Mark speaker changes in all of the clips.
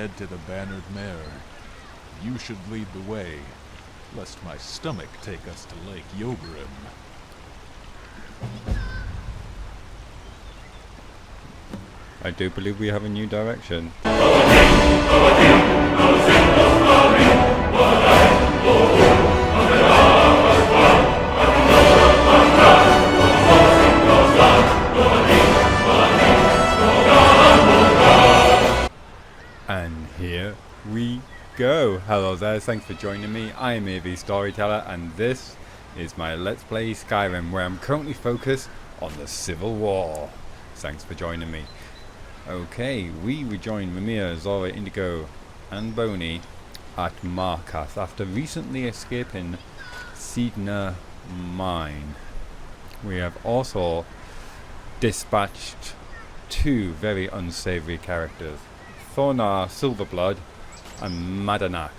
Speaker 1: head to the bannered mare. You should lead the way, lest my stomach take us to Lake Yogrim.
Speaker 2: I do believe we have a new direction. And here we go. Hello there, thanks for joining me. I am AVStoryteller and this is my Let's Play Skyrim, where I'm currently focused on the Civil War. Thanks for joining me. Okay, we rejoin Raimyr, Azura, Indigo and Boney at Markath after recently escaping Sedna Mine. We have also dispatched two very unsavory characters, Thornar Silverblood and Madanak,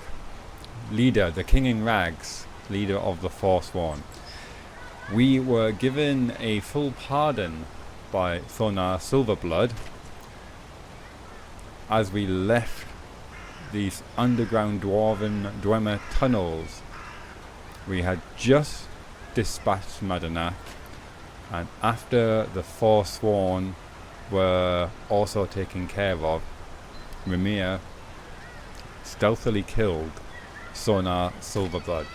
Speaker 2: leader, the King in Rags, leader of the Forsworn. We were given a full pardon by Thornar Silverblood as we left these underground Dwemer tunnels. We had just dispatched Madanak, and after the Forsworn were also taken care of, Raimyr stealthily killed Thornar Silverblood.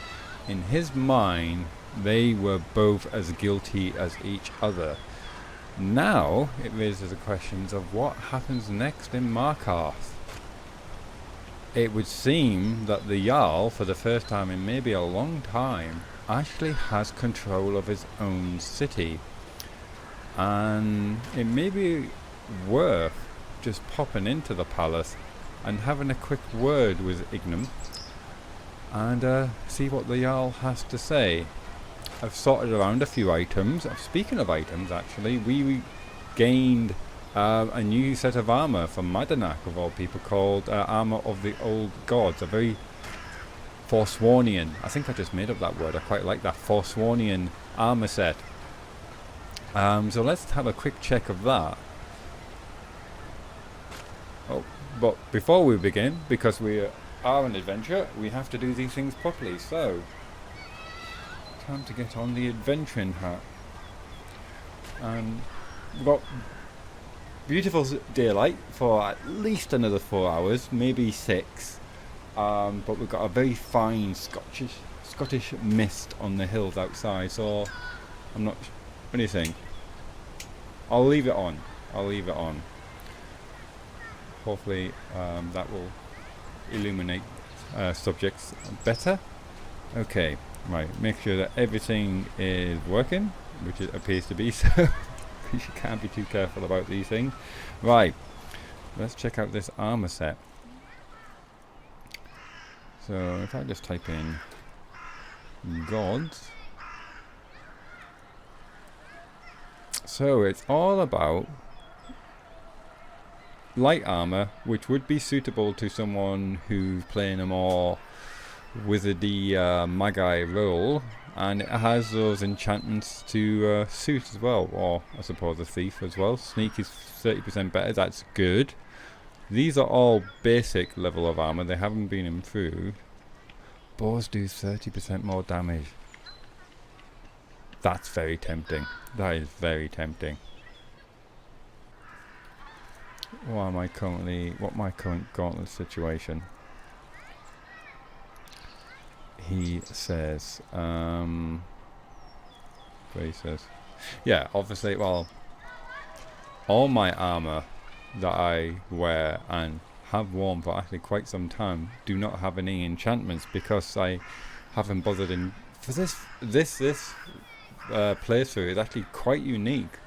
Speaker 2: In his mind, they were both as guilty as each other. Now it raises the questions of what happens next in Markath. It would seem that the Jarl, for the first time in maybe a long time, actually has control of his own city, and it may be worth just popping into the palace and having a quick word with Ignam and see what the Jarl has to say. I've sorted around a few items. Speaking of items, actually, we gained a new set of armor from Madanak, of all people, called Armor of the Old Gods, a very Forswornian, I think I just made up that word, I quite like that, Forswornian armor set. So let's have a quick check of that. Oh, but before we begin, because we are an adventure, we have to do these things properly, so time to get on the adventuring hat. We've got beautiful daylight for at least another 4 hours, maybe 6, but we've got a very fine Scottish mist on the hills outside, so I'm not, what do you think? I'll leave it on. Hopefully that will illuminate subjects better. Okay, right, make sure that everything is working, which it appears to be, so you can't be too careful about these things. Right, let's check out this armor set. So if I just type in gods, so it's all about light armor, which would be suitable to someone who's playing a more wizardy magi role, and it has those enchantments to suit as well, or I suppose a thief as well. Sneak is 30% better, that's good. These are all basic level of armor, they haven't been improved. Bows do 30% more damage. That's very tempting. That is very tempting. What my current gauntlet situation? He says, yeah, obviously, well, all my armor that I wear and have worn for actually quite some time do not have any enchantments, because I haven't bothered in, for this playthrough is actually quite unique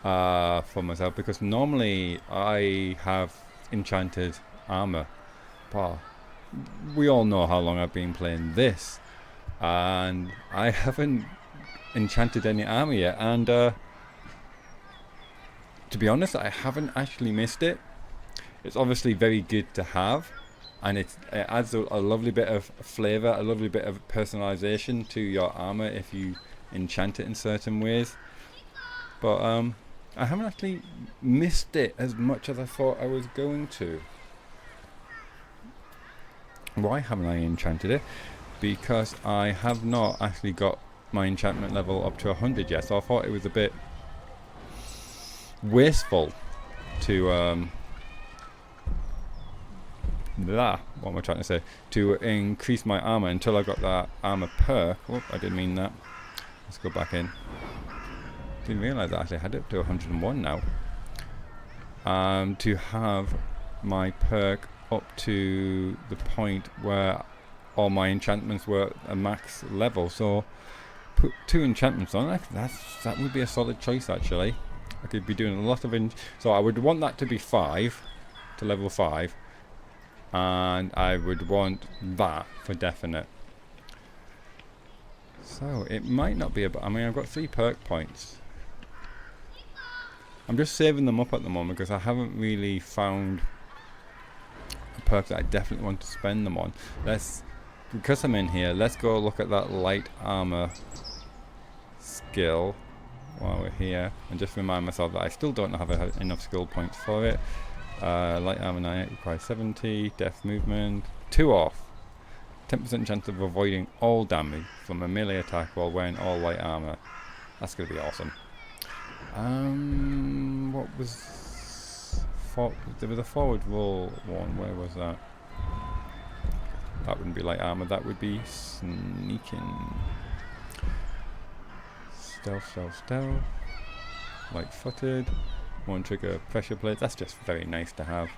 Speaker 2: for myself, because normally I have enchanted armor, but we all know how long I've been playing this, and I haven't enchanted any armor yet, and to be honest, I haven't actually missed it. It's obviously very good to have, and it adds a lovely bit of flavour, a lovely bit of personalisation to your armor if you enchant it in certain ways, but I haven't actually missed it as much as I thought I was going to. Why haven't I enchanted it? Because I have not actually got my enchantment level up to 100 yet, so I thought it was a bit wasteful to what am I trying to say? To increase my armor until I got that armor perk. Oh, I didn't mean that. Let's go back in. Didn't realize I actually had it up to 101 now. To have my perk up to the point where all my enchantments were a max level. So put 2 enchantments on. That would be a solid choice actually. I could be doing a lot of so I would want that to be 5 to level 5, and I would want that for definite. So it might not be I mean, I've got 3 perk points. I'm just saving them up at the moment because I haven't really found a perk that I definitely want to spend them on. Because I'm in here, let's go look at that light armor skill while we're here, and just remind myself that I still don't have enough skill points for it. Light armor 9 requires 70, death movement, 2 off. 10% chance of avoiding all damage from a melee attack while wearing all light armor. That's going to be awesome. What was... there was a forward roll one. Where was that? That wouldn't be light armor. That would be sneaking. Stealth. Light-footed. 1 trigger pressure plate. That's just very nice to have.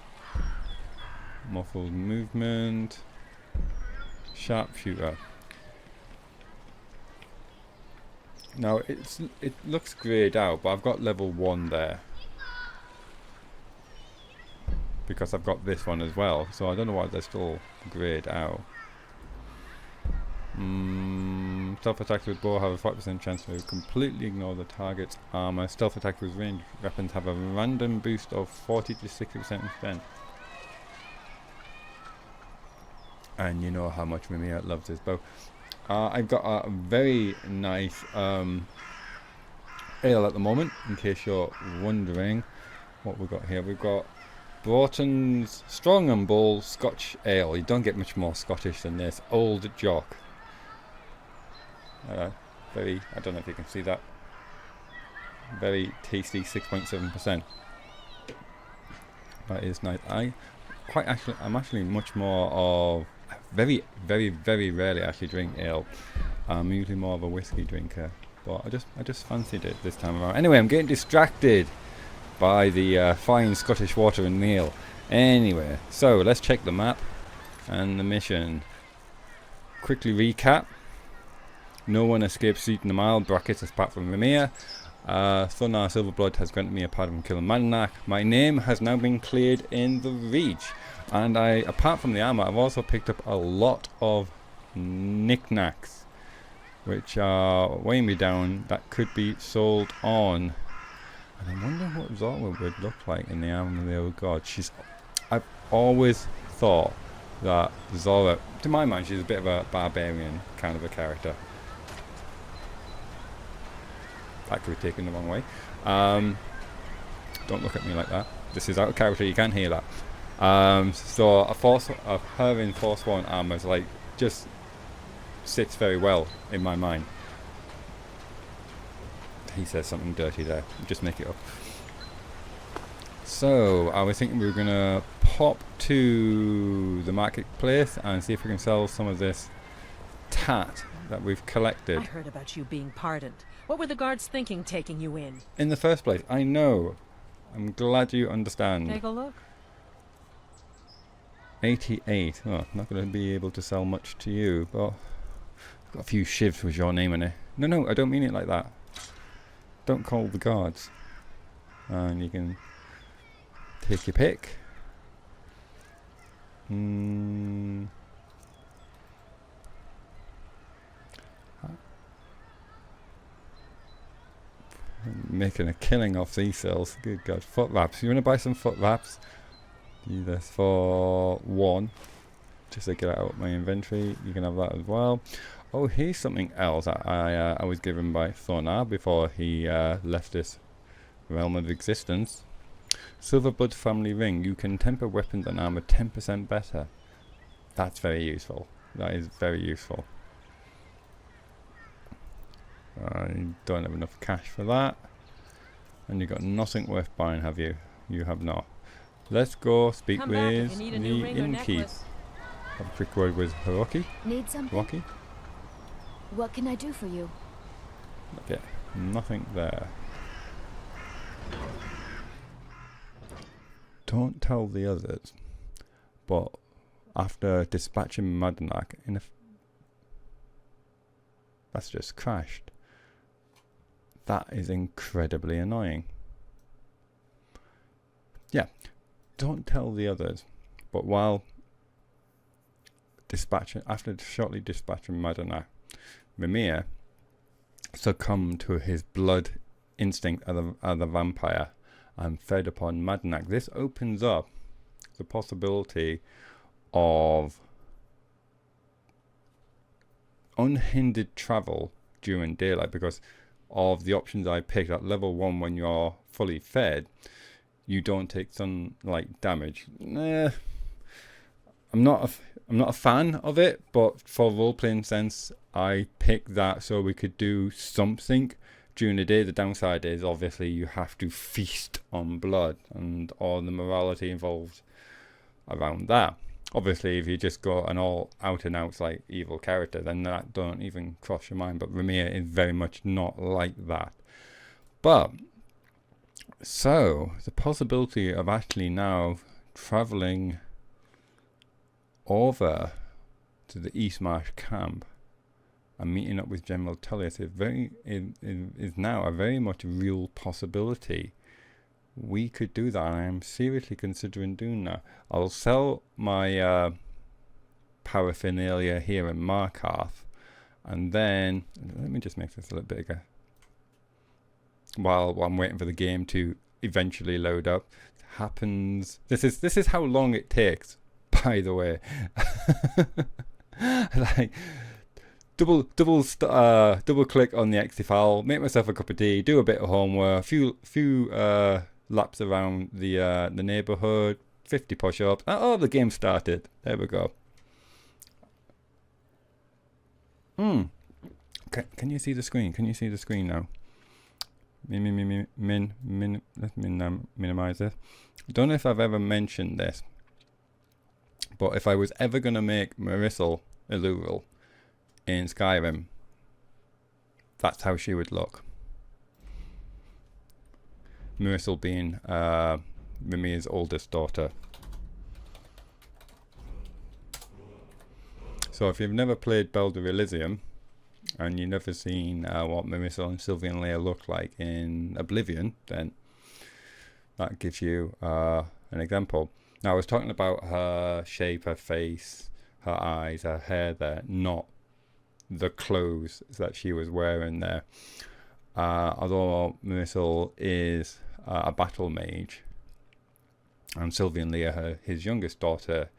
Speaker 2: Muffled movement. Sharpshooter. Now it looks greyed out, but I've got level 1 there because I've got this one as well. So I don't know why they're still greyed out. Stealth attacks with bow have a 5% chance to completely ignore the target's armor. Stealth attacks with ranged weapons have a random boost of 40 to 60% strength. And you know how much Raimyr loves his bow. I've got a very nice ale at the moment, in case you're wondering what we've got here. We've got Broughton's Strong and Bold Scotch Ale. You don't get much more Scottish than this. Old Jock. Very, I don't know if you can see that. Very tasty, 6.7%. That is nice. I'm actually much more of very rarely actually drink ale. I'm usually more of a whiskey drinker, but I just fancied it this time around. Anyway, I'm getting distracted by the fine Scottish water and meal. Anyway, so let's check the map and the mission. Quickly recap. No one escapes eating the mile brackets apart from Raimyr. Thunnar Silverblood has granted me a pardon from killing Madanac. My name has now been cleared in the Reach. And apart from the armor, I've also picked up a lot of knickknacks, which are weighing me down, that could be sold on. And I'm wondering what Azura would look like in the armor of the old god. I've always thought that Azura, to my mind, she's a bit of a barbarian kind of a character. That could be taken the wrong way. Don't look at me like that. This is out of character, you can't hear that. So her in Forsworn armor is just sits very well in my mind. He says something dirty there. Just make it up. So I was thinking we were gonna pop to the marketplace and see if we can sell some of this tat that we've collected.
Speaker 3: I heard about you being pardoned. What were the guards thinking taking you in?
Speaker 2: In the first place, I know. I'm glad you understand.
Speaker 3: Take a look.
Speaker 2: 88. Oh, I'm not going to be able to sell much to you, but I've got a few shivs with your name in it. No, I don't mean it like that. Don't call the guards. And you can take your pick. Making a killing off these sales. Good God. Foot wraps. You want to buy some foot wraps? Do this for 1. Just to get it out of my inventory. You can have that as well. Oh, here's something else that I was given by Thornar before he left this realm of existence. Silverblood family ring. You can temper weapons and armor 10% better. That's very useful. That is very useful. You don't have enough cash for that. And you've got nothing worth buying, have you? You have not. Let's go speak
Speaker 3: Come back if
Speaker 2: with
Speaker 3: you need a
Speaker 2: the
Speaker 3: new ring or
Speaker 2: innkeep.
Speaker 3: necklace.
Speaker 2: Have a quick word with Hiroki.
Speaker 4: Need something?
Speaker 2: Hiroki?
Speaker 4: What can I do for you?
Speaker 2: Okay, nothing there. Don't tell the others, but after dispatching Madanach, that's just crashed. That is incredibly annoying. Yeah, don't tell the others, but while shortly dispatching Madanach, Raimyr succumbed to his blood instinct as a vampire and fed upon Madanach. This opens up the possibility of unhindered travel during daylight because of the options I picked. At level 1, when you're fully fed, you don't take sunlight damage. I'm not a fan of it, but for role-playing sense, I picked that so we could do something during the day. The downside is obviously you have to feast on blood and all the morality involved around that. Obviously, if you just got an all out and out like evil character, then that don't even cross your mind. But Raimyr is very much not like that. But so the possibility of actually now traveling over to the East Marsh camp and meeting up with General Tullius is now a very much real possibility. We could do that. I am seriously considering doing that. I'll sell my paraphernalia here in Markarth, and then let me just make this a little bit bigger while I'm waiting for the game to eventually load up. This is how long it takes, by the way. Like double click on the exe file, make myself a cup of tea, do a bit of homework, few laps around the neighborhood, 50 push-ups. Oh, the game started. There we go. Can you see the screen? Can you see the screen now? Let's minimize this. I don't know if I've ever mentioned this, but if I was ever going to make Myrisi'l Elysium in Skyrim, that's how she would look. Myrisi'l being Raimyr's oldest daughter. So if you've never played Belda Elysium and you've never seen what Myrisi'l and Sylvian-Lir look like in Oblivion, then that gives you an example. Now, I was talking about her shape, her face, her eyes, her hair there, not the clothes that she was wearing there. Although Myrisi'l is a Battle-Mage, and Sylvian-Lir, his youngest daughter,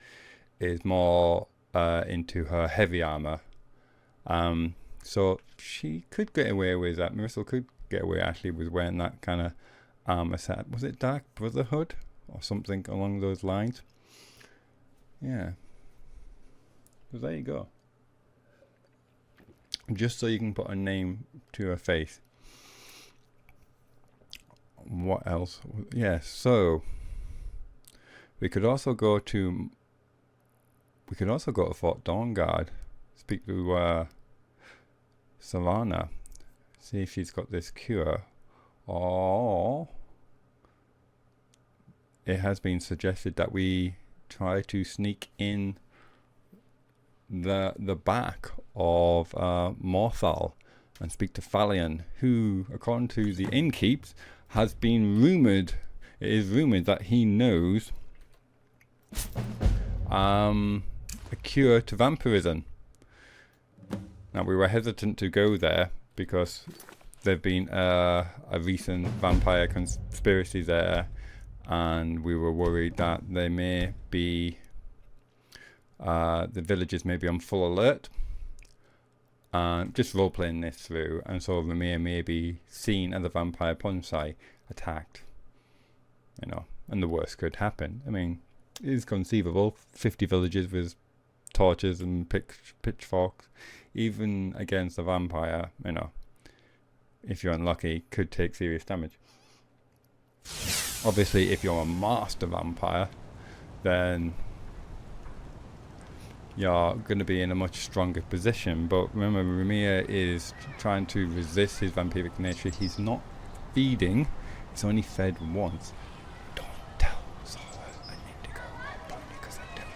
Speaker 2: is more into her heavy armor. So she could get away with that. Myrisi'l could get away actually with wearing that kind of armor set. Was it Dark Brotherhood or something along those lines? Yeah. So there you go. Just so you can put a name to her face. What else? Yeah, so we could also go to Fort Dawnguard, speak to Savannah, see if she's got this cure, or it has been suggested that we try to sneak in the back of Myrisi'l and speak to Thalion, who, according to the innkeeps, has been rumoured. It is rumoured that he knows a cure to vampirism. Now, we were hesitant to go there because there've been a recent vampire conspiracy there, and we were worried that they may be the villagers may be on full alert. Just role playing this through, and so Raimyr may be seen as a vampire Ponsai attacked. And the worst could happen. I mean, it is conceivable. 50 villagers with torches and pitchforks, even against a vampire, you know, if you're unlucky, could take serious damage. Obviously, if you're a master vampire, then you're going to be in a much stronger position. But remember, Raimyr is trying to resist his vampiric nature. He's not feeding, he's only fed once. Don't tell Zora and Indigo about Bonnie, because I don't know.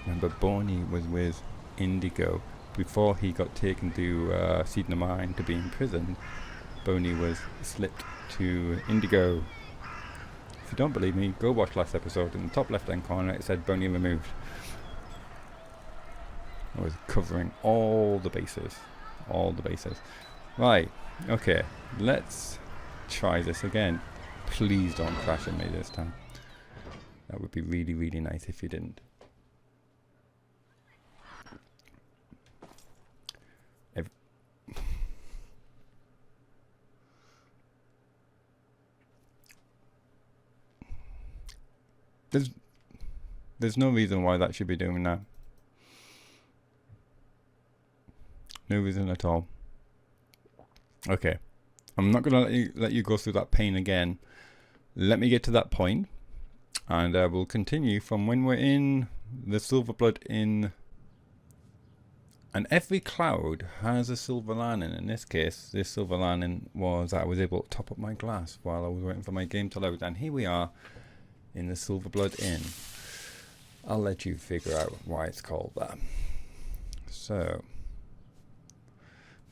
Speaker 2: Remember, Bonnie was with Indigo before he got taken to Seed in the Mine to be imprisoned. Bonnie was slipped to Indigo. If you don't believe me, go watch last episode. In the top left hand corner it said Bonnie removed. I was covering all the bases. All the bases. Right, okay, let's try this again. Please don't crash at me this time. That would be really, really nice if you didn't. There's no reason why that should be doing that. No reason at all. Okay, I'm not gonna let you go through that pain again. Let me get to that point, and we'll continue from when we're in the Silverblood Inn. And every cloud has a silver lining. In this case, this silver lining was that I was able to top up my glass while I was waiting for my game to load. And here we are in the Silverblood Inn. I'll let you figure out why it's called that. So,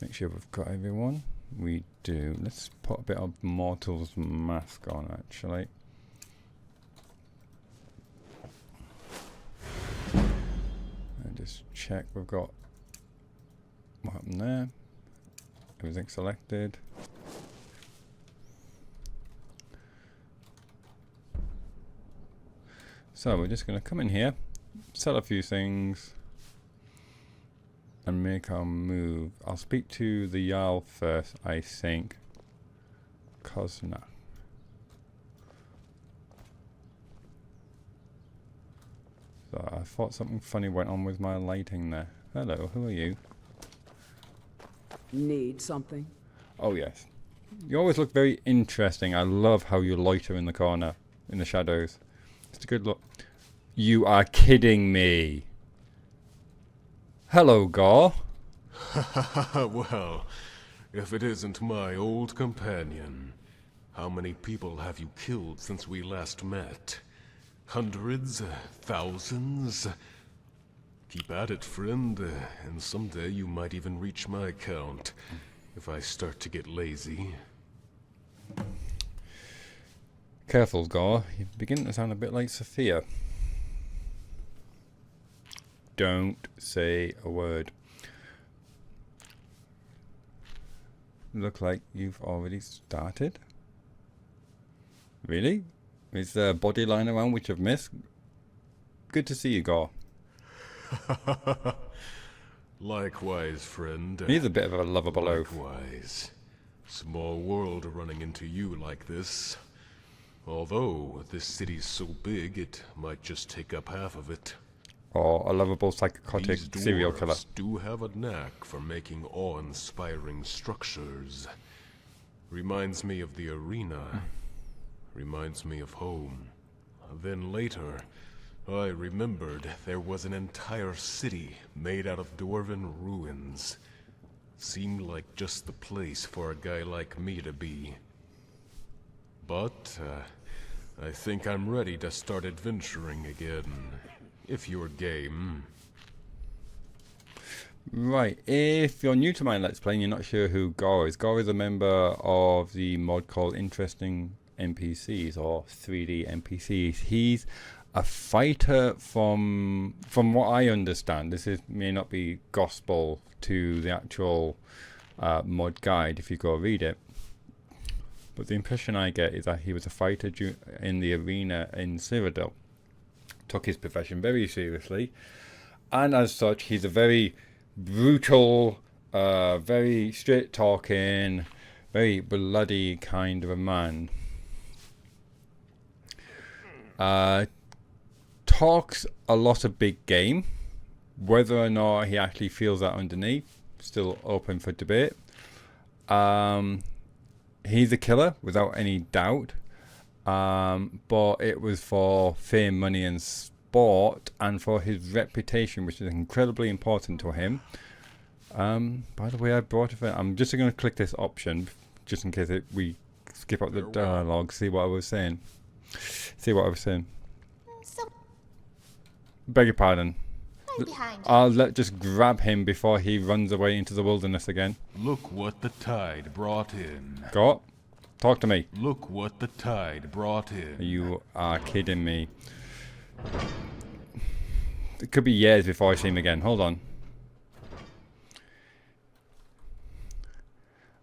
Speaker 2: make sure we've got everyone. We do. Let's put a bit of Mortal's mask on, actually. And just check we've got what happened there. Everything selected. So we're just going to come in here, sell a few things, and make our move. I'll speak to the Jarl first, I think. Kozna. So I thought something funny went on with my lighting there. Hello, who are you?
Speaker 5: Need something?
Speaker 2: Oh yes. You always look very interesting. I love how you loiter in the corner, in the shadows. It's a good look. You are kidding me. Hello, Gar.
Speaker 6: Well, if it isn't my old companion. How many people have you killed since we last met? Hundreds? Thousands? Keep at it, friend, and someday you might even reach my count, if I start to get lazy.
Speaker 2: Careful, Gar. You begin to sound a bit like Sophia. Don't say a word. Look like you've already started. Really? Is there a body lying around which I've missed? Good to see you, Gar.
Speaker 6: Likewise, friend.
Speaker 2: He's a bit of a lovable oaf.
Speaker 6: Likewise. Small world running into you like this. Although this city's so big, it might just take up half of it.
Speaker 2: Or a lovable psychotic
Speaker 6: These
Speaker 2: serial killer.
Speaker 6: dwarves do have a knack for making awe-inspiring structures. Reminds me of the arena. Reminds me of home. Then later, I remembered there was an entire city made out of dwarven ruins. Seemed like just the place for a guy like me to be. But, I think I'm ready to start adventuring again. If you're game.
Speaker 2: Right, if you're new to my Let's Play and you're not sure who Gar is a member of the mod called Interesting NPCs, or 3D NPCs. He's a fighter from what I understand. This may not be gospel to the actual mod guide if you go read it. But the impression I get is that he was a fighter in the arena in Cyrodiil. Took his profession very seriously, and as such he's a very brutal, very straight talking, very bloody kind of a man. Talks a lot of big game, Whether or not he actually feels that underneath, still open for debate. He's a killer, without any doubt. But it was for fame, money and sport, and for his reputation, which is incredibly important to him. By the way, I brought it. I'm just going to click this option, just in case we skip up the dialogue, see what I was saying.
Speaker 4: So,
Speaker 2: Beg your pardon.
Speaker 4: I'm behind.
Speaker 2: I'll just grab him before he runs away into the wilderness again.
Speaker 1: Look what the tide brought in.
Speaker 2: Go. Talk to me.
Speaker 1: Look what the tide brought in.
Speaker 2: You are kidding me. It could be years before I see him again. Hold on.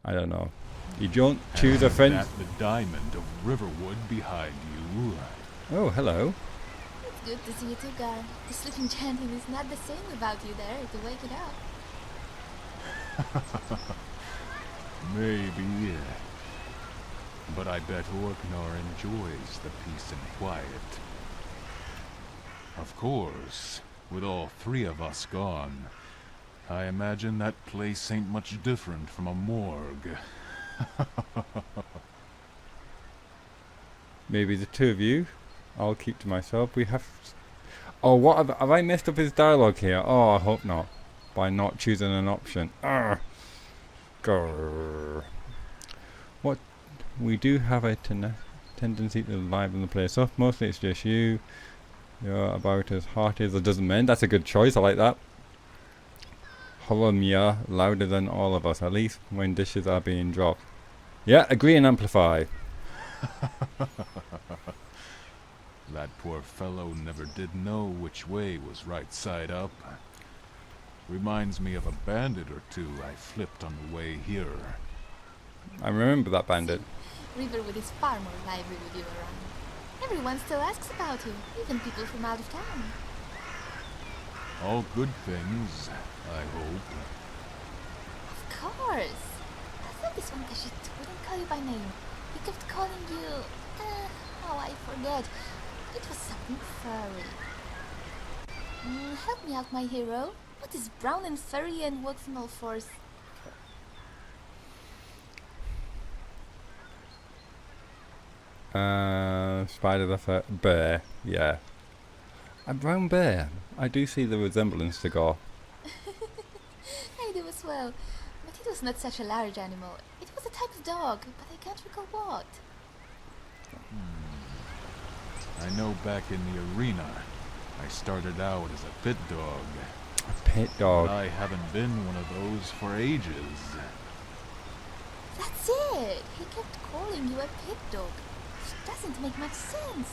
Speaker 2: I don't know. You don't choose a friend.
Speaker 1: That's the diamond of Riverwood behind you.
Speaker 2: Oh, hello.
Speaker 4: It's good to see you too, Gar. The sleeping champion is not the same without you there to wake it up.
Speaker 1: Maybe. But I bet Orknar enjoys the peace and quiet. Of course, with all three of us gone, I imagine that place ain't much different from a morgue.
Speaker 2: Maybe the two of you. I'll keep to myself. We have... Oh, what have I messed up his dialogue here? Oh, I hope not. By not choosing an option. Arrgh. Grrr. What? We do have a tendency to liven the place up. Mostly it's just you. You're about as hearty as a dozen men. That's a good choice. I like that. Raimyr, louder than all of us, at least when dishes are being dropped. Yeah, agree and amplify.
Speaker 1: That poor fellow never did know which way was right side up. Reminds me of a bandit or two I flipped on the way here.
Speaker 2: I remember that bandit.
Speaker 4: Riverwood is far more lively with you around. Everyone still asks about you, even people from out of town.
Speaker 1: All good things, I hope.
Speaker 4: Of course. I thought this one Kashit wouldn't call you by name. He kept calling you... I forget. It was something furry. Help me out, my hero. What is brown and furry and what's in all force?
Speaker 2: Spider the bear, yeah. A brown bear. I do see the resemblance to Gore.
Speaker 4: I do as well. But it was not such a large animal. It was a type of dog, but I can't recall what.
Speaker 1: I know back in the arena, I started out as a pit dog.
Speaker 2: A pit dog.
Speaker 1: I haven't been one of those for ages.
Speaker 4: That's it! He kept calling you a pit dog. Which doesn't make much sense.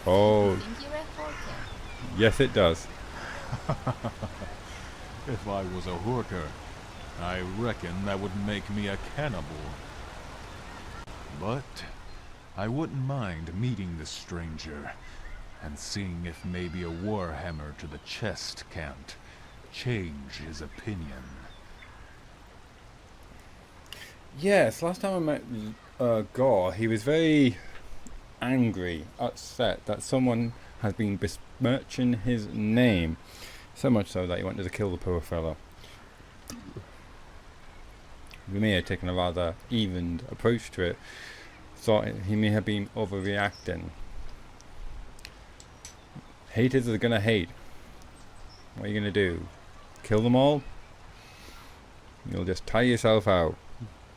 Speaker 2: Oh.
Speaker 4: I think you're a horker.
Speaker 2: Yes, it does.
Speaker 1: If I was a horker, I reckon that would make me a cannibal. But I wouldn't mind meeting this stranger and seeing if maybe a warhammer to the chest can't change his opinion.
Speaker 2: Yes, last time I met Gore, he was very angry, upset that someone has been besmirching his name. So much so that he wanted to kill the poor fellow. Raimyr, taking a rather evened approach to it, thought he may have been overreacting. Haters are gonna hate. What are you gonna do? Kill them all? You'll just tire yourself out.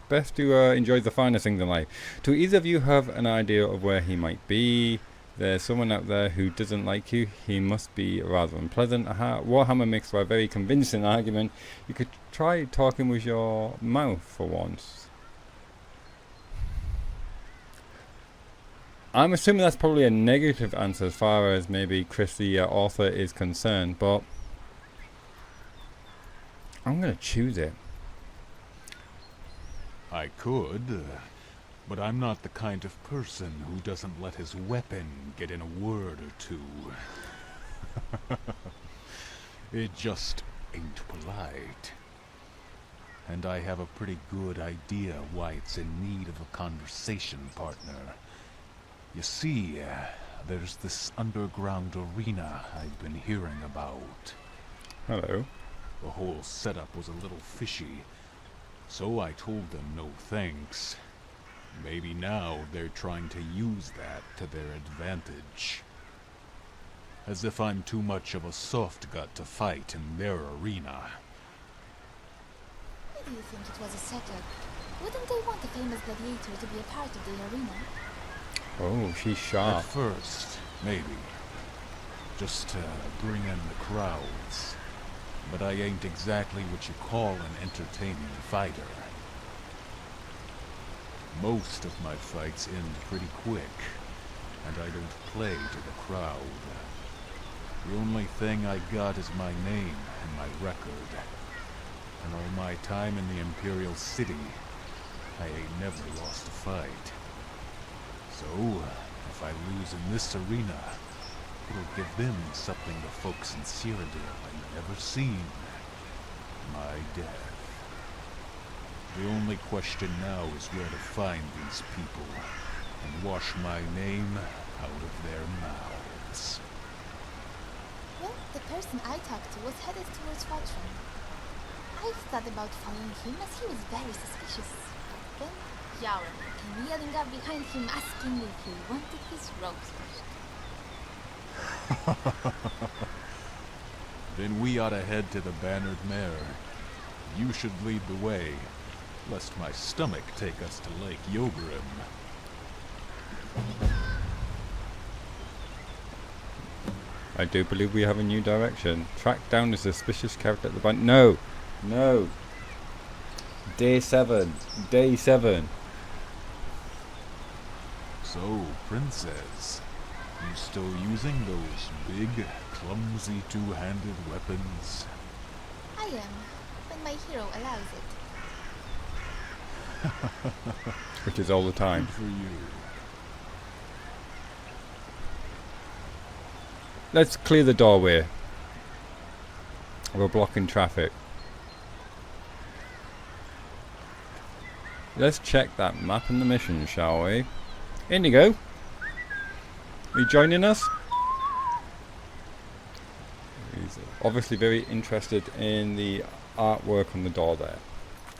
Speaker 2: Best to enjoy the finer things in life. Do either of you have an idea of where he might be? There's someone out there who doesn't like you. He must be rather unpleasant. Warhammer makes for a very convincing argument. You could try talking with your mouth for once. I'm assuming that's probably a negative answer as far as maybe Chris the author is concerned, but I'm going to choose it.
Speaker 1: I could, but I'm not the kind of person who doesn't let his weapon get in a word or two. It just ain't polite. And I have a pretty good idea why it's in need of a conversation partner. You see, there's this underground arena I've been hearing about.
Speaker 2: Hello.
Speaker 1: The whole setup was a little fishy, so I told them no thanks. Maybe now they're trying to use that to their advantage. As if I'm too much of a soft gut to fight in their arena.
Speaker 4: Why do you think it was a setup? Wouldn't they want a famous gladiator to be a part of the arena?
Speaker 2: Oh, she's sharp.
Speaker 1: At first, maybe. Just to bring in the crowds. But I ain't exactly what you call an entertaining fighter. Most of my fights end pretty quick, and I don't play to the crowd. The only thing I got is my name and my record. And all my time in the Imperial City, I ain't never lost a fight. So, if I lose in this arena, it'll give them something the folks in Cyrodiil ain't never seen. My death. The only question now is where to find these people, and wash my name out of their mouths.
Speaker 4: Well, the person I talked to was headed towards Fortune. I thought about following him as he was very suspicious. Then Raimyr came yelling up behind him asking if he wanted his robes washed.
Speaker 1: Then we ought to head to the Bannered Mare. You should lead the way, lest my stomach take us to Lake Yogrim.
Speaker 2: I do believe we have a new direction. Track down the suspicious character at the bank. No! No! Day 7. Day 7.
Speaker 1: So, Princess, you still using those big, clumsy two-handed weapons?
Speaker 4: I am, when my hero allows it.
Speaker 2: Which is all the time.
Speaker 1: Good for you.
Speaker 2: Let's clear the doorway. We're blocking traffic. Let's check that map and the mission, shall we? Indigo, are you joining us? He's obviously very interested in the artwork on the door there.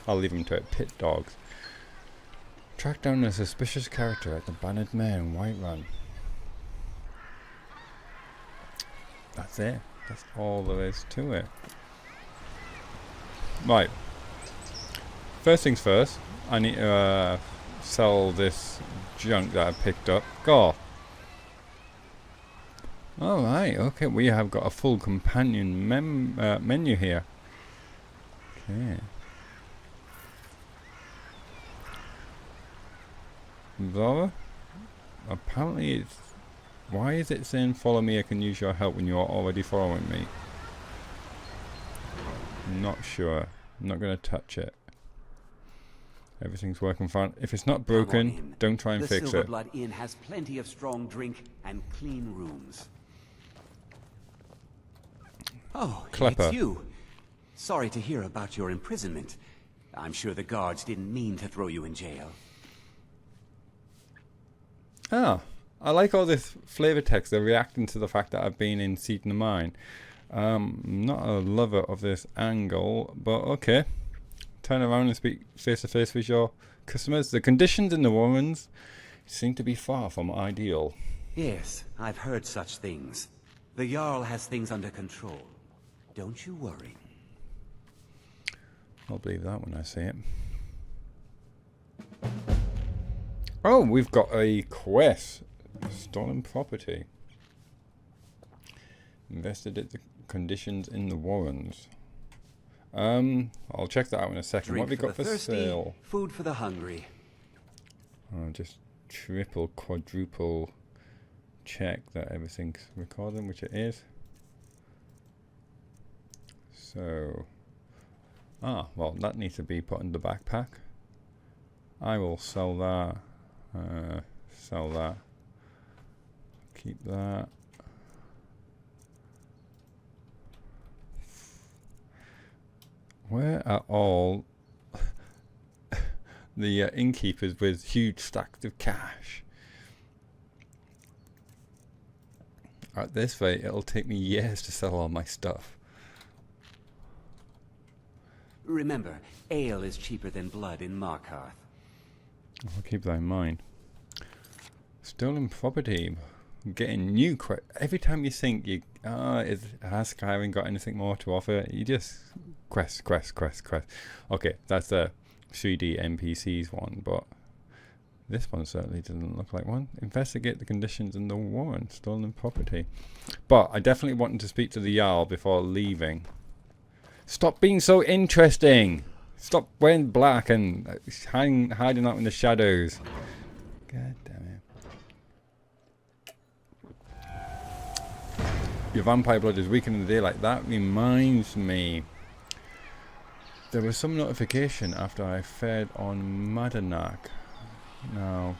Speaker 2: I'll leave him to it. Pit dogs. Track down a suspicious character at the Bannered Mare in Whiterun. That's it. That's all there is to it. Right. First things first, I need to sell this junk that I picked up. Go. Alright, okay, we have got a full companion menu here. Okay. Zora? Apparently it's... Why is it saying follow me, I can use your help when you are already following me? Not sure. I'm not going to touch it. Everything's working fine. If it's not broken, don't try and fix it.
Speaker 5: The Silverblood Inn has plenty of strong drink and clean rooms. Oh,
Speaker 2: Klepper.
Speaker 5: it's you. Sorry to hear about your imprisonment. I'm sure the guards didn't mean to throw you in jail.
Speaker 2: Ah, I like all this flavor text. They're reacting to the fact that I've been in Seat in the Mine. Not a lover of this angle, but okay. Turn around and speak face to face with your customers. The conditions in the Warrens seem to be far from ideal.
Speaker 5: Yes, I've heard such things. The Jarl has things under control. Don't you worry.
Speaker 2: I'll believe that when I see it. Oh, we've got a quest. Stolen property. Investigate the conditions in the Warrens. I'll check that out in a second. What have we got for sale?
Speaker 5: Food for the hungry.
Speaker 2: Just triple, quadruple check that everything's recording, which it is. So, well, that needs to be put in the backpack. I will sell that. Sell that. Keep that. Where are all the innkeepers with huge stacks of cash? At this rate, it'll take me years to sell all my stuff.
Speaker 5: Remember, ale is cheaper than blood in Markarth.
Speaker 2: I'll keep that in mind. Stolen property. Getting new every time you think you has Skyrim got anything more to offer, you just quest. Okay, that's the 3D NPCs one, but this one certainly doesn't look like one. Investigate the conditions in the warrant. Stolen property. But I definitely wanted to speak to the Jarl before leaving. Stop being so interesting. Stop wearing black and hiding out in the shadows. God damn it. Your vampire blood is weakened in the daylight. That reminds me. There was some notification after I fed on Madanak. Now,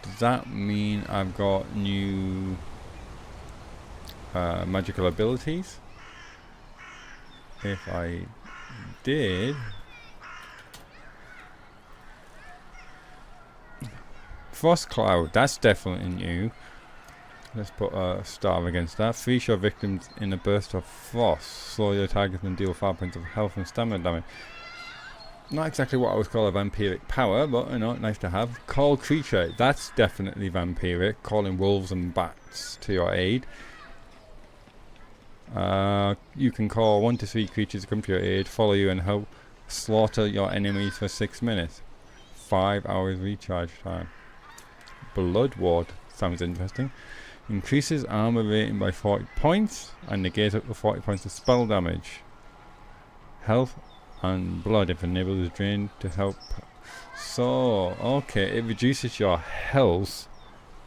Speaker 2: does that mean I've got new magical abilities? If I did, Frost Cloud, that's definitely new. Let's put a star against that. Freeze your victims in a burst of frost. Slow your targets and deal 5 points of health and stamina damage. Not exactly what I would call a vampiric power, but you know, nice to have. Call creature, that's definitely vampiric. Calling wolves and bats to your aid. You can call 1 to 3 creatures to come to your aid, follow you and help slaughter your enemies for 6 minutes. 5 hours recharge time. Blood Ward, sounds interesting. Increases armor rating by 40 points and negates up to 40 points of spell damage. Health and blood if a neighbor is drained to help. So, okay, it reduces your health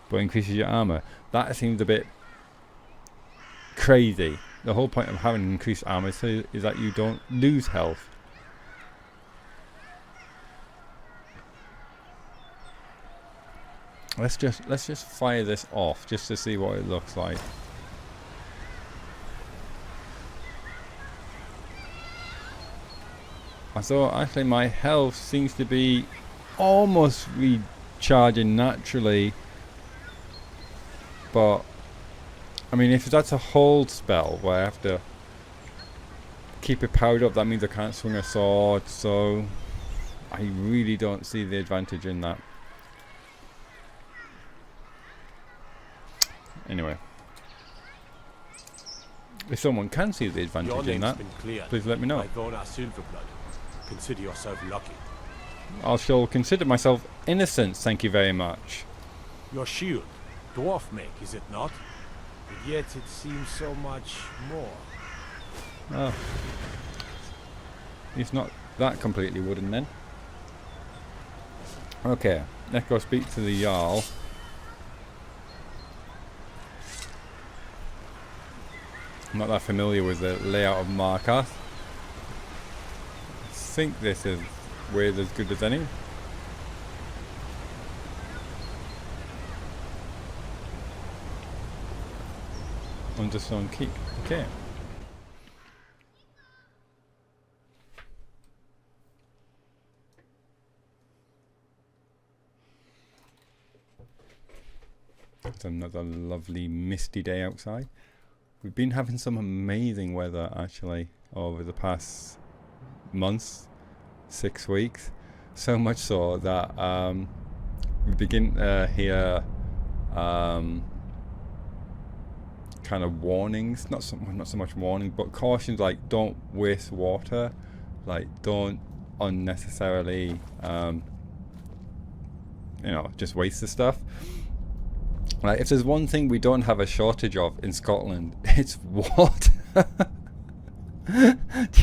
Speaker 2: but increases your armor. That seems a bit crazy. The whole point of having increased armor is that you don't lose health. Let's just fire this off just to see what it looks like. So actually my health seems to be almost recharging naturally, but I mean if that's a hold spell where I have to keep it powered up, that means I can't swing a sword, so I really don't see the advantage in that. Anyway, if someone can see the advantage in that, please let me know.
Speaker 7: Consider yourself lucky.
Speaker 2: I shall consider myself innocent, thank you very much.
Speaker 7: Your shield, dwarf make, is it not? But yet it seems so much more.
Speaker 2: Oh, it's not that completely wooden then. Okay, let's go speak to the Jarl. I'm not that familiar with the layout of Markarth. I think this is way as good as any. Understone Keep. Okay. It's another lovely misty day outside. We've been having some amazing weather actually over the past months, 6 weeks. So much so that we begin to hear kind of warnings, not so much warning, but cautions like don't waste water, like don't unnecessarily just waste the stuff. Like, if there's one thing we don't have a shortage of in Scotland, it's water. Do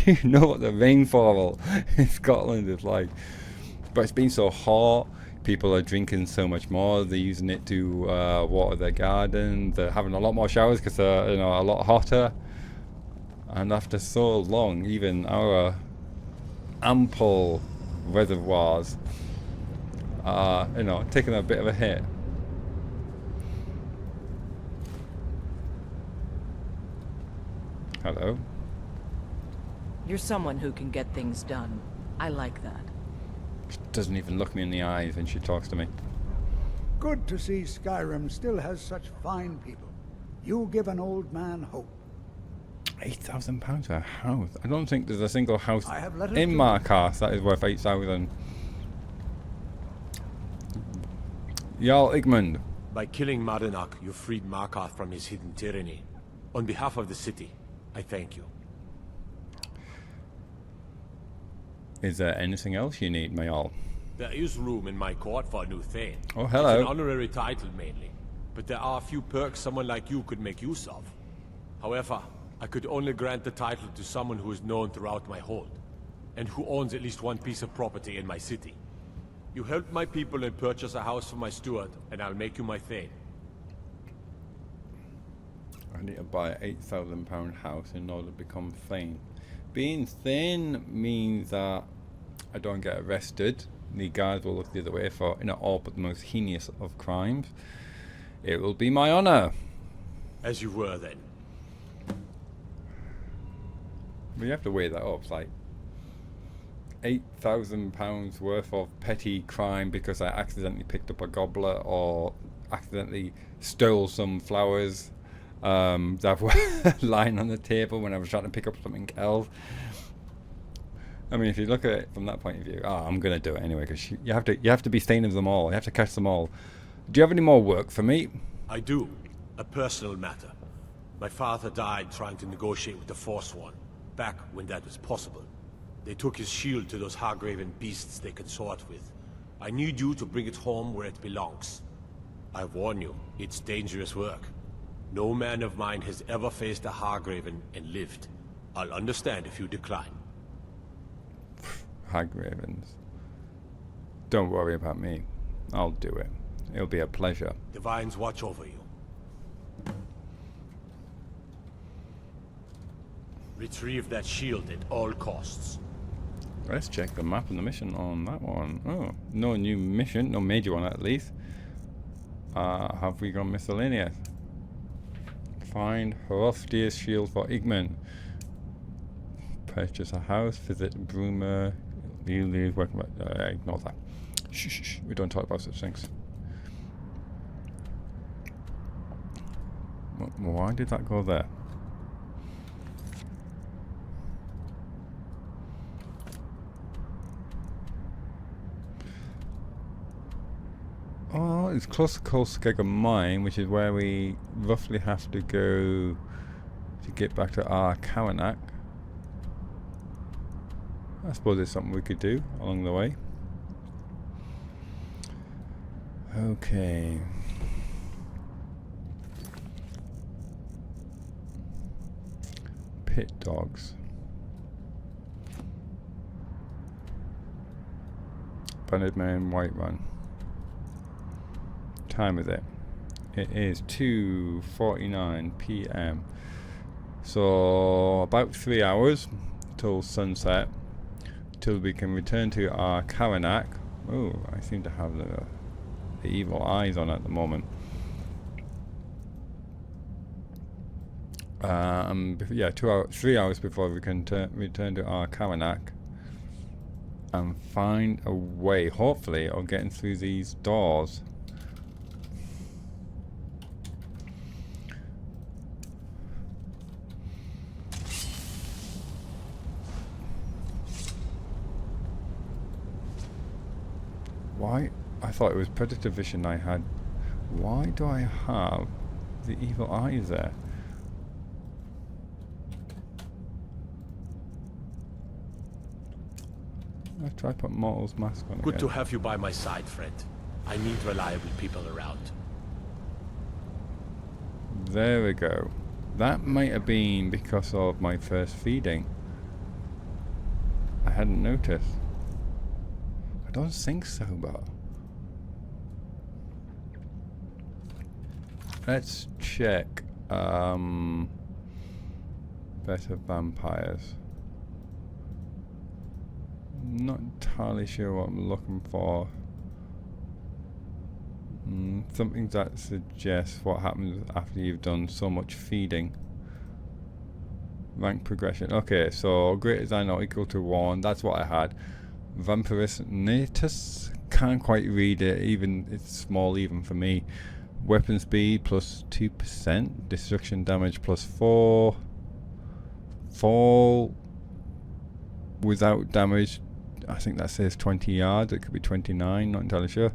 Speaker 2: you know what the rainfall in Scotland is like? But it's been so hot, people are drinking so much more, they're using it to water their garden, they're having a lot more showers because they're a lot hotter. And after so long, even our ample reservoirs are taking a bit of a hit. Hello.
Speaker 3: You're someone who can get things done. I like that.
Speaker 2: She doesn't even look me in the eyes when she talks to me.
Speaker 8: Good to see Skyrim still has such fine people. You give an old man hope.
Speaker 2: £8,000 for a house. I don't think there's a single house
Speaker 8: I have letters
Speaker 2: in
Speaker 8: to-
Speaker 2: Markarth that is worth 8,000. Jarl Igmund.
Speaker 7: By killing Madanach, you freed Markarth from his hidden tyranny. On behalf of the city, I thank you.
Speaker 2: Is there anything else you need, my Jarl?
Speaker 7: There is room in my court for a new Thane.
Speaker 2: Oh, hello.
Speaker 7: It's an honorary title mainly, but there are a few perks someone like you could make use of. However, I could only grant the title to someone who is known throughout my hold, and who owns at least one piece of property in my city. You help my people and purchase a house for my steward, and I'll make you my Thane.
Speaker 2: I need to buy an £8,000 house in order to become Thane. Being Thane means that I don't get arrested. The guards will look the other way for all but the most heinous of crimes. It will be my honour.
Speaker 7: As you were then.
Speaker 2: But you have to weigh that up. It's like £8,000 worth of petty crime because I accidentally picked up a goblet or accidentally stole some flowers that were lying on the table when I was trying to pick up something else. I mean, if you look at it from that point of view, I'm gonna do it anyway because you have to be Thane of them all. You have to catch them all. Do you have any more work for me?
Speaker 7: I do. A personal matter. My father died trying to negotiate with the Forsworn, back when that was possible. They took his shield to those Hargraven beasts they consort with. I need you to bring it home where it belongs. I warn you, it's dangerous work. No man of mine has ever faced a Hargraven and lived. I'll understand if you decline.
Speaker 2: Hagravens. Don't worry about me. I'll do it. It'll be a pleasure.
Speaker 7: Divines watch over you. Retrieve that shield at all costs.
Speaker 2: Let's check the map and the mission on that one. Oh, no new mission, no major one at least. Have we got miscellaneous? Find Hrothdir's shield for Igmund. Purchase a house, visit Brummer. Leave, welcome back. Ignore that. Shh. We don't talk about such things. Why did that go there? Oh, it's close to Kolskegger Mine, which is where we roughly have to go to get back to our Karanak. I suppose it's something we could do along the way. Okay. Pit dogs. Banded Man Whiterun. Time is it? It is 2:49 PM. So about 3 hours till sunset, till we can return to our Karanak. Oh, I seem to have the evil eyes on at the moment. Yeah, 3 hours before we can return to our Karanak and find a way, hopefully, of getting through these doors. Why? I thought it was Predator Vision I had. Why do I have the evil eyes there? Let's try put Mortal's mask on
Speaker 7: Good
Speaker 2: again.
Speaker 7: to have you by my side, friend. I need reliable people around.
Speaker 2: There we go. That might have been because of my first feeding. I hadn't noticed. I don't think so, but let's check. Better vampires. Not entirely sure what I'm looking for. Something that suggests what happens after you've done so much feeding. Rank progression. Okay, so greater than or equal to 1. That's what I had. Myrisi'l. Can't quite read it. Even it's small even for me. Weapon speed plus 2%. Destruction damage plus 4. fall without damage. I think that says 20 yards. It could be 29, not entirely sure.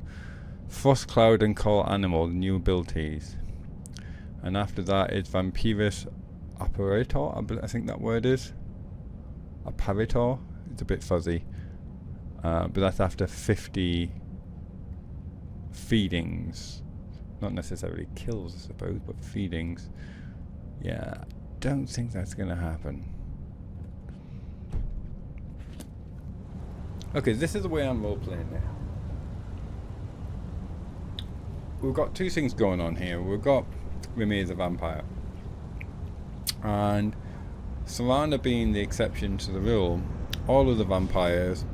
Speaker 2: Frost Cloud and Call Animal, the new abilities. And after that is Vampirus Apparator, I think that word is. Apparator. It's a bit fuzzy. But that's after 50 feedings. Not necessarily kills, I suppose, but feedings. Yeah, don't think that's going to happen. Okay, this is the way I'm role-playing it. We've got two things going on here. We've got Raimyr the vampire. And Solana being the exception to the rule, all of the vampires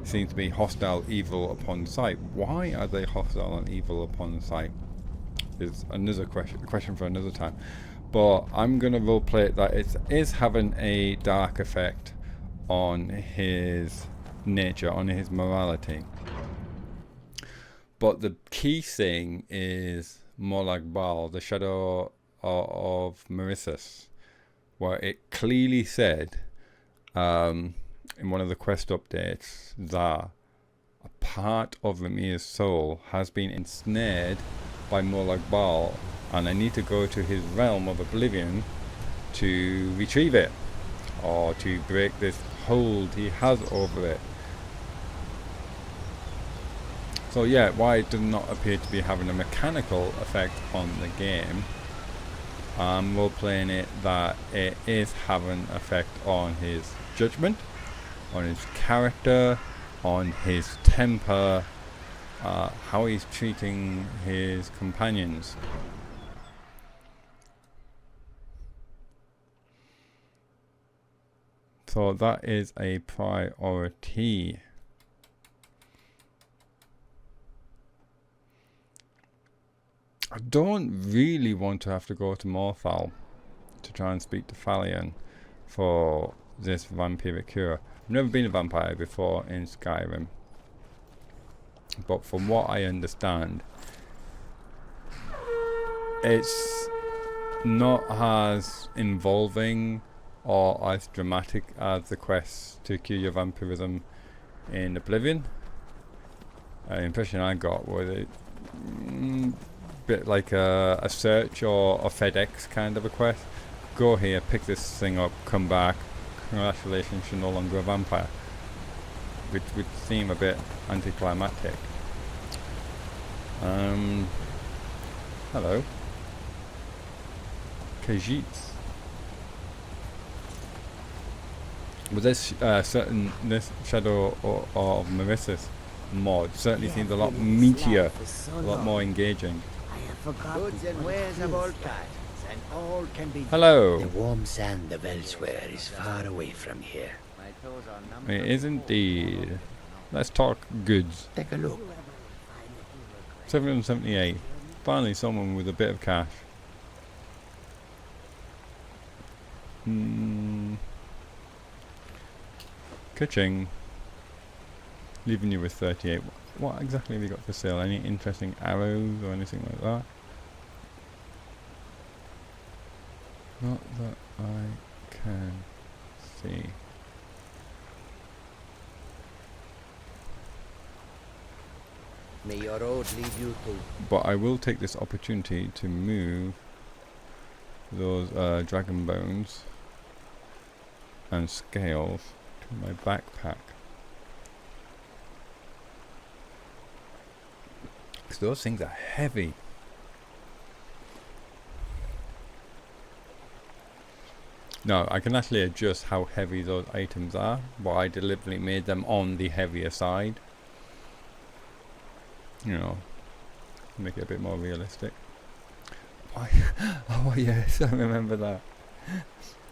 Speaker 2: seem to be hostile, evil upon sight. Why are they hostile and evil upon sight? Is another question for another time. But I'm going to roleplay it that it is having a dark effect on his nature, on his morality. But the key thing is Myrisi'l, the shadow of Myrisi'l, where it clearly said in one of the quest updates that a part of Raimyr's soul has been ensnared by Myrisi'l, and I need to go to his realm of Oblivion to retrieve it, or to break this hold he has over it. So yeah, why it does not appear to be having a mechanical effect on the game, I'm role-playing it that it is having effect on his judgment, on his character, on his temper, how he's treating his companions. So that is a priority. I don't really want to have to go to Morthal to try and speak to Thalion for this vampiric cure. I've never been a vampire before in Skyrim, but from what I understand, it's not as involving or as dramatic as the quest to cure your vampirism in Oblivion. The impression I got was it bit like a search or a FedEx kind of a quest. Go here, pick this thing up, come back, congratulations, you're no longer a vampire, which would seem a bit anticlimactic. Hello Khajiits. With this this Shadow of Myrisi'l mod certainly seems a lot meatier, a lot more engaging.
Speaker 9: Goods and wares of all kinds, and all can be.
Speaker 2: Hello.
Speaker 9: The warm sand of elsewhere is far away from here.
Speaker 2: It is indeed. Let's talk goods.
Speaker 9: Take a look.
Speaker 2: 778. Finally someone with a bit of cash. Ka-ching. Leaving you with 38. What exactly have you got for sale? Any interesting arrows or anything like that? Not that I can see.
Speaker 9: May your road lead you to.
Speaker 2: But I will take this opportunity to move those dragon bones and scales to my backpack. Because those things are heavy. No, I can actually adjust how heavy those items are, but I deliberately made them on the heavier side. You know, make it a bit more realistic. Oh yes, I remember that.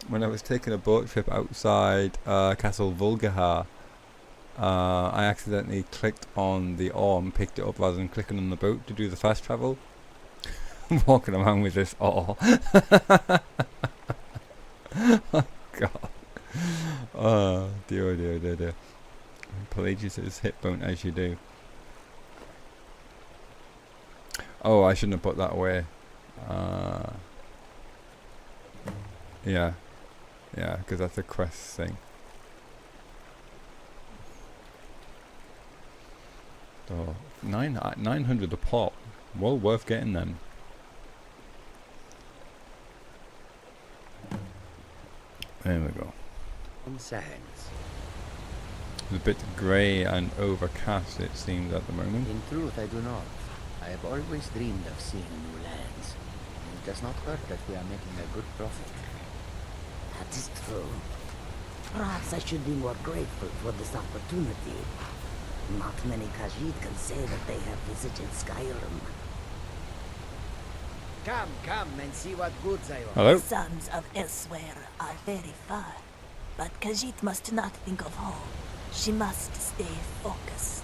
Speaker 2: When I was taking a boat trip outside Castle Volgahar, I accidentally clicked on the oar and picked it up rather than clicking on the boat to do the fast travel. I'm walking around with this oar. Oh god. Oh dear, oh dear, dear, dear. Pelagius' hip bone as you do. Oh, I shouldn't have put that away. Yeah. Yeah, because that's a quest thing. So 900 a pop. Well worth getting them. There we go.
Speaker 9: Sands.
Speaker 2: It's a bit grey and overcast, it seems, at the moment.
Speaker 9: In truth, I do not. I have always dreamed of seeing new lands. It does not hurt that we are making a good profit.
Speaker 10: That is true. Perhaps I should be more grateful for this opportunity. Not many Khajiit can say that they have visited Skyrim.
Speaker 9: Come and see what goods I own.
Speaker 2: Hello?
Speaker 10: Sons of elsewhere are very far, but Khajiit must not think of home. She must stay focused.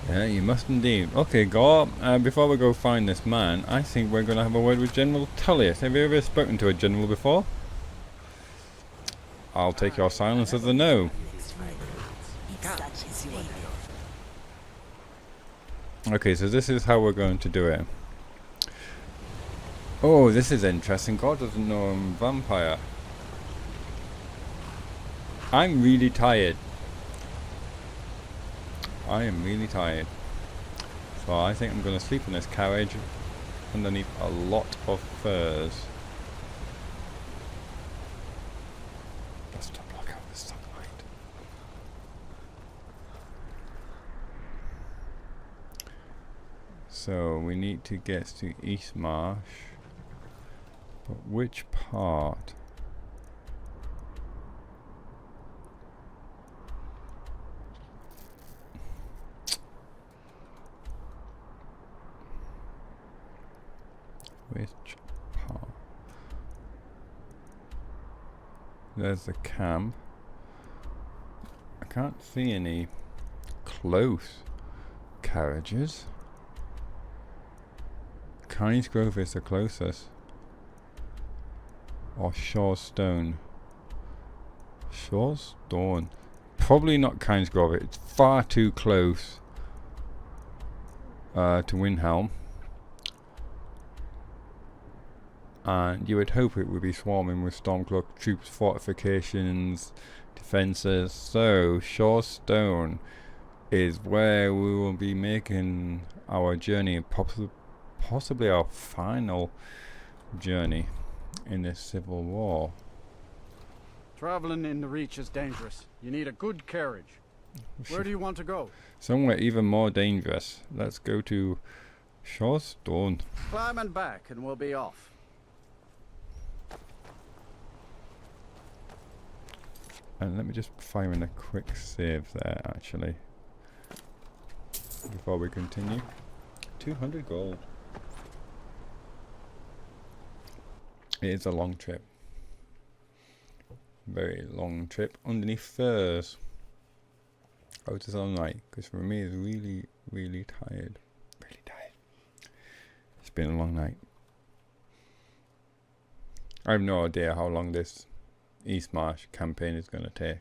Speaker 2: Yeah, you must indeed. Okay, go. Before we go find this man, I think we're going to have a word with General Tullius. Have you ever spoken to a general before? I'll take your silence as a no. Okay, so this is how we're going to do it. Oh, this is interesting. God doesn't know I'm a vampire. I'm really tired. I am really tired. So I think I'm going to sleep in this carriage underneath a lot of furs. Just to block out the sunlight. So we need to get to East Marsh. But which part? Which part? There's the camp. I can't see any close carriages. Kynes Grove is the closest. Or Shaw's Stone. Shaw's Dawn. Probably not Kynes Grove. It's far too close to Windhelm. And you would hope it would be swarming with Stormcloak troops, fortifications, defences. So Shaw's Stone is where we will be making our journey, possibly our final journey in this civil war.
Speaker 11: Traveling in the Reach is dangerous. You need a good carriage. Where do you want to go?
Speaker 2: Somewhere even more dangerous. Let's go to Shaw's Stone.
Speaker 11: Climb and back and we'll be off.
Speaker 2: And let me just fire in a quick save there, actually, before we continue. 200 gold. It is a long trip. Very long trip underneath furs. Oh, it's all night, because for me it's really, really tired. Really tired. It's been a long night. I have no idea how long this East Marsh campaign is going to take.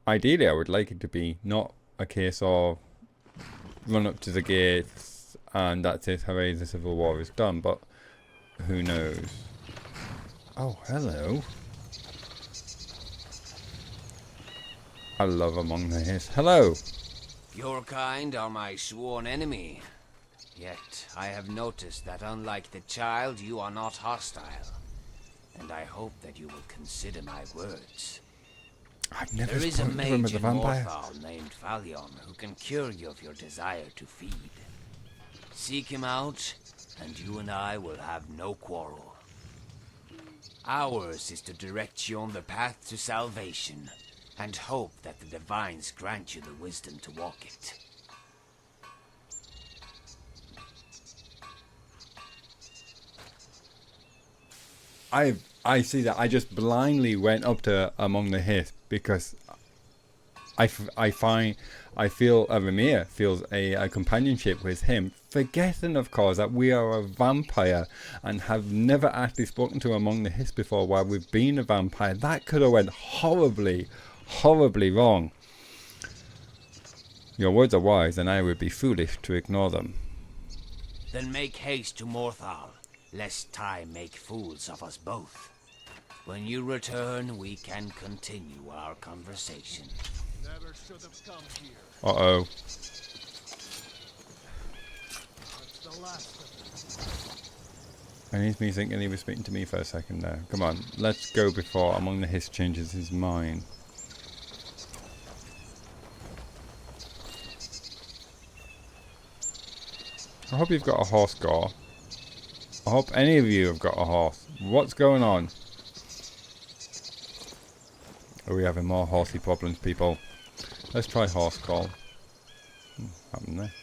Speaker 2: Ideally, I would like it to be not a case of run up to the gates and that's it, hooray, the Civil War is done, but who knows. Oh, hello. I love Among the Hiss. Hello!
Speaker 12: Your kind are my sworn enemy. Yet, I have noticed that unlike the child, you are not hostile. And I hope that you will consider my words.
Speaker 2: I've never
Speaker 12: There is a
Speaker 2: spoken to him
Speaker 12: mage
Speaker 2: as a
Speaker 12: in
Speaker 2: vampire.
Speaker 12: Morthal named Valion who can cure you of your desire to feed. Seek him out, and you and I will have no quarrel. Ours is to direct you on the path to salvation, and hope that the Divines grant you the wisdom to walk it.
Speaker 2: I see that. I just blindly went up to Among the Hiss because I feel Raimyr feels a companionship with him, forgetting of course that we are a vampire and have never actually spoken to Among the Hiss before while we've been a vampire. That could have went horribly, horribly wrong. Your words are wise and I would be foolish to ignore them.
Speaker 12: Then make haste to Morthal. lest time make fools of us both. When you return, we can continue our conversation.
Speaker 6: Never should have come here.
Speaker 2: Uh-oh.
Speaker 6: That's the last of it.
Speaker 2: I need me thinking he was speaking to me for a second there. Come on, let's go before Among the Hiss changes his mind. I hope you've got a horse, Gore. I hope any of you have got a horse. What's going on? Are we having more horsey problems, people? Let's try horse call. Happened there.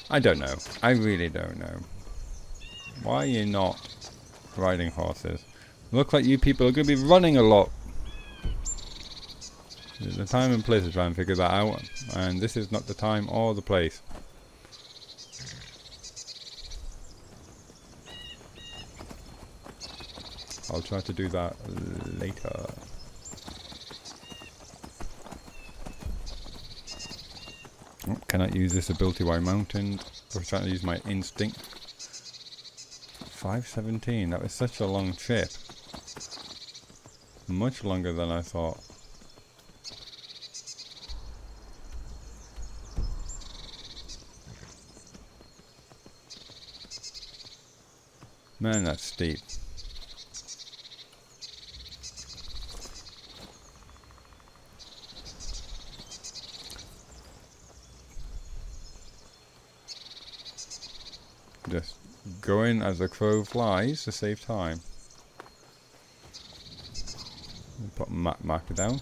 Speaker 2: I don't know. I really don't know. Why are you not riding horses? Look like you people are going to be running a lot. There's a time and place to try and figure that out. And this is not the time or the place. I'll try to do that later. Oh, cannot use this ability while mounted. I was trying to use my instinct. 5:17. That was such a long trip. Much longer than I thought. Man, that's steep. Just go in as the crow flies to save time. Put map marker down.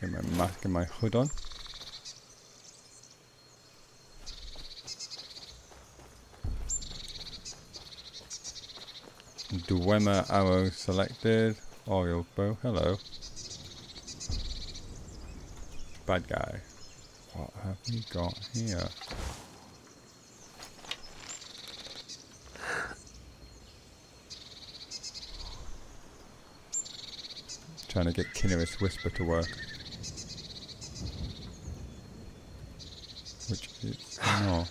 Speaker 2: Get my mask and my hood on. Dunmer arrow selected. Uriel bow. Hello. Bad guy. What have we got here? Trying to get Kinneris Whisper to work. Which is not.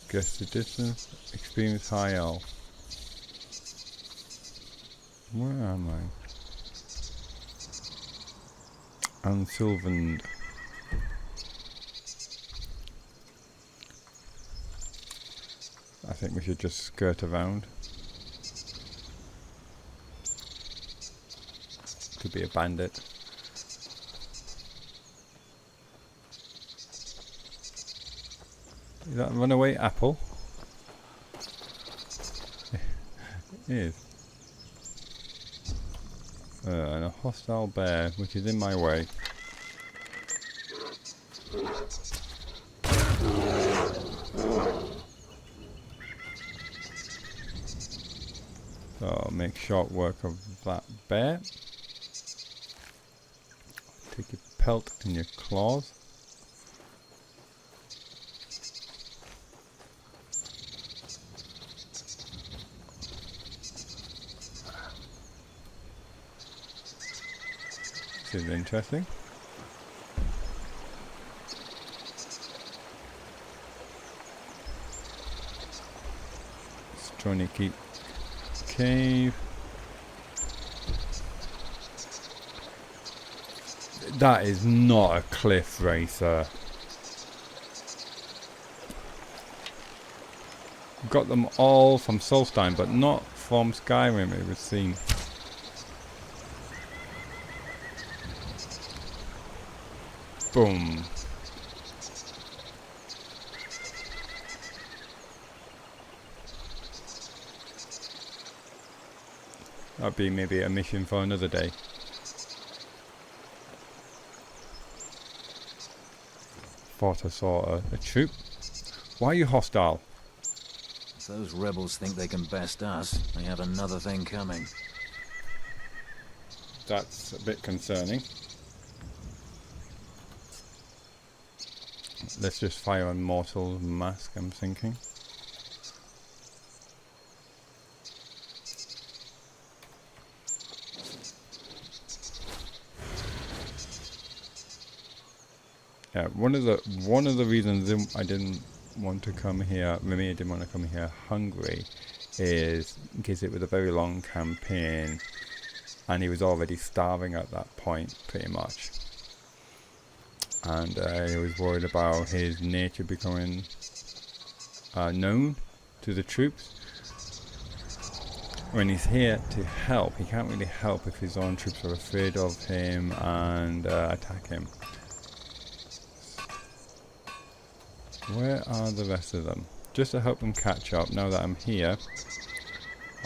Speaker 2: Guess the distance, experience high elf. Where am I? And Sylvian-Lir. I think we should just skirt around. Could be a bandit. Is that a runaway apple? It is. And a hostile bear, which is in my way. So I'll make short work of that bear. Take your pelt and your claws. This is interesting. It's trying to keep cave. That is not a cliff racer. Got them all from Solstheim, but not from Skyrim, it would seem. Boom. That'd be maybe a mission for another day. thought I saw a troop. Why are you hostile?
Speaker 13: If those rebels think they can best us, they have another thing coming.
Speaker 2: That's a bit concerning. Let's just fire on Mortal Mask, I'm thinking. Yeah, one of the reasons I didn't want to come here, Raimyr didn't want to come here hungry, is because it was a very long campaign, and he was already starving at that point, pretty much. And he was worried about his nature becoming known to the troops. When he's here to help, he can't really help if his own troops are afraid of him and attack him. Where are the rest of them? Just to help them catch up, now that I'm here,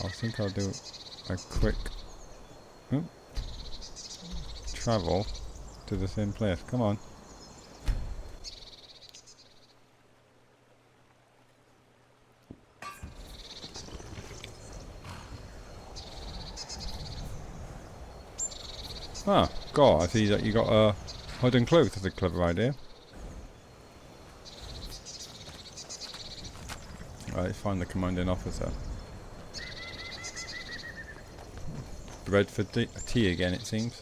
Speaker 2: I think I'll do a quick travel to the same place. Come on. Ah, God, I see that you got a hood and cloak. That's a clever idea. Right, let's find the commanding officer. Bread for tea again, it seems.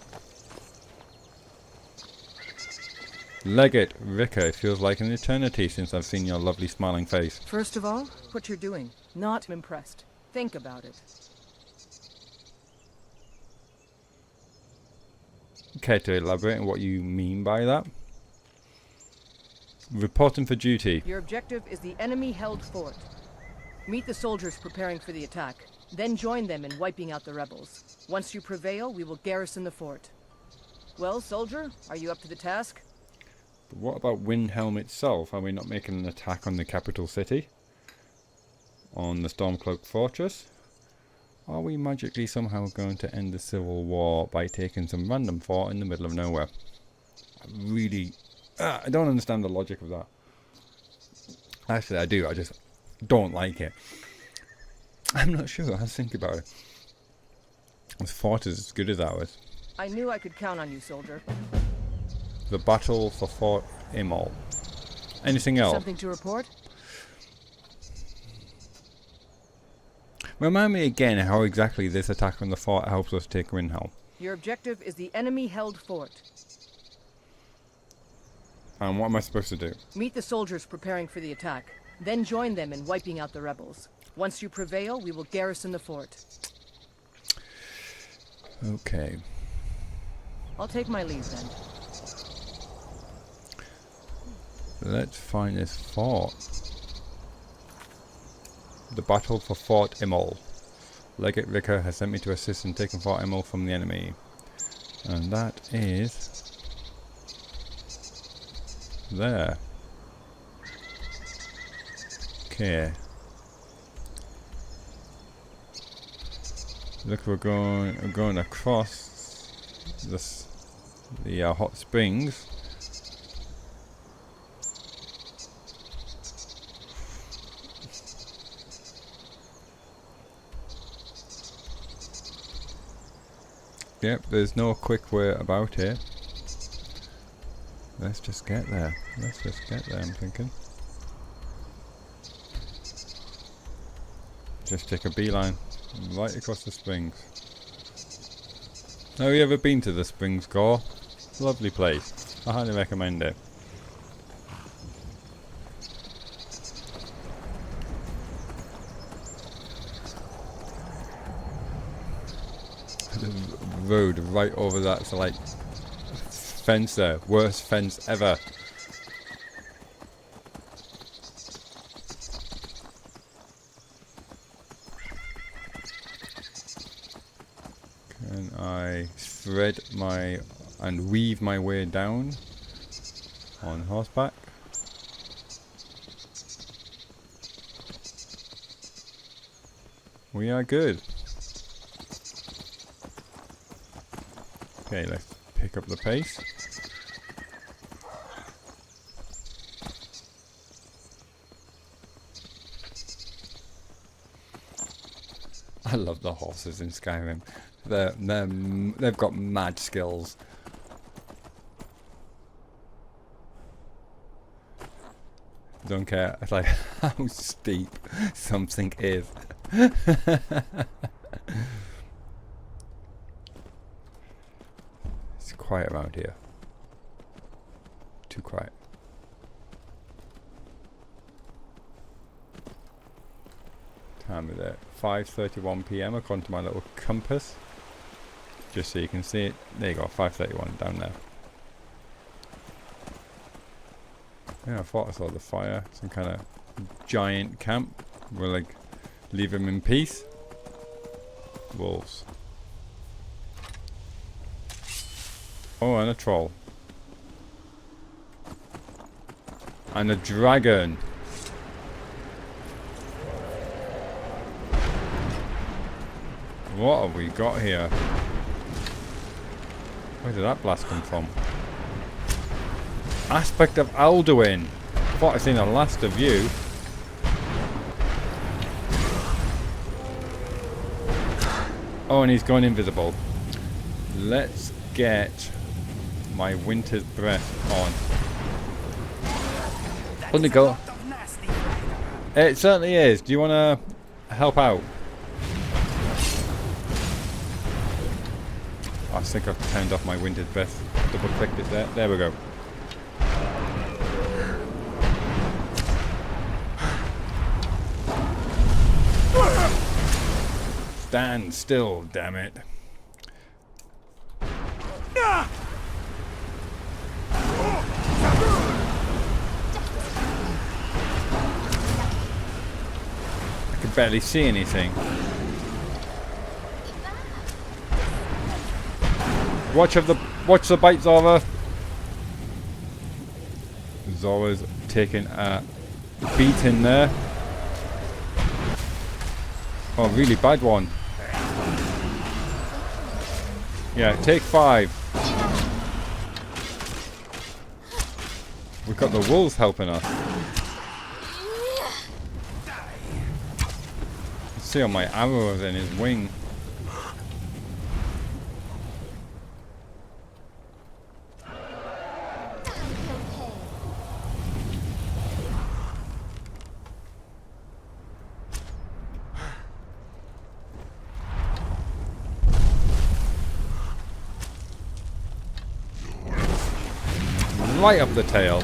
Speaker 2: Legate, Ricker, it feels like an eternity since I've seen your lovely smiling face.
Speaker 3: First of all, what you're doing. Not impressed. Think about it.
Speaker 2: Care to elaborate on what you mean by that? Reporting for duty.
Speaker 3: Your objective is the enemy-held fort. Meet the soldiers preparing for the attack, then join them in wiping out the rebels. Once you prevail, we will garrison the fort. Well, soldier, are you up to the task?
Speaker 2: But what about Windhelm itself? Are we not making an attack on the capital city? On the Stormcloak Fortress? Are we magically somehow going to end the civil war by taking some random fort in the middle of nowhere? I don't understand the logic of that. Actually, I do. I just don't like it. I'm not sure. I'll think about it. This fort is as good as ours.
Speaker 3: I knew I could count on you, soldier.
Speaker 2: The battle for Fort Amol. Anything else?
Speaker 3: Something to report?
Speaker 2: Remind me again how exactly this attack on the fort helps us take Windhelm.
Speaker 3: Your objective is the enemy-held fort.
Speaker 2: And what am I supposed to do?
Speaker 3: Meet the soldiers preparing for the attack, then join them in wiping out the rebels. Once you prevail, we will garrison the fort.
Speaker 2: Okay.
Speaker 3: I'll take my leave then.
Speaker 2: Let's find this fort. The battle for Fort Amol. Legate Ricker has sent me to assist in taking Fort Amol from the enemy. And that is there. Okay. Look, we're going across the hot springs. Yep, there's no quick way about it. Let's just get there. I'm thinking. Just take a beeline right across the springs. Have you ever been to the Springs Gore? Lovely place. I highly recommend it. Road right over that, so like fence there, worst fence ever. Can I thread and weave my way down on horseback? We are good. Okay, let's pick up the pace. I love the horses in Skyrim. They've got mad skills. Don't care. It's like how steep something is. It's quiet around here. Too quiet. Time is it? 5:31 PM according to my little compass. Just so you can see it. There you go, 5:31 down there. Yeah, I thought I saw the fire. Some kind of giant camp. We'll like leave him in peace. Wolves. Oh, and a troll. And a dragon. What have we got here? Where did that blast come from? Aspect of Alduin. Thought I'd seen the last of you. Oh, and he's gone invisible. Let's get my winter's breath on. On the go. It certainly is. Do you want to help out? I think I've turned off my winter's breath. Double clicked it there. There we go. Stand still, damn it. I can barely see anything. Watch the bite, Zora. Zora's taking a beating there. Oh, really bad one. Yeah, take 5. We've got the wolves helping us. See on my arrows in his wing. Right up the tail.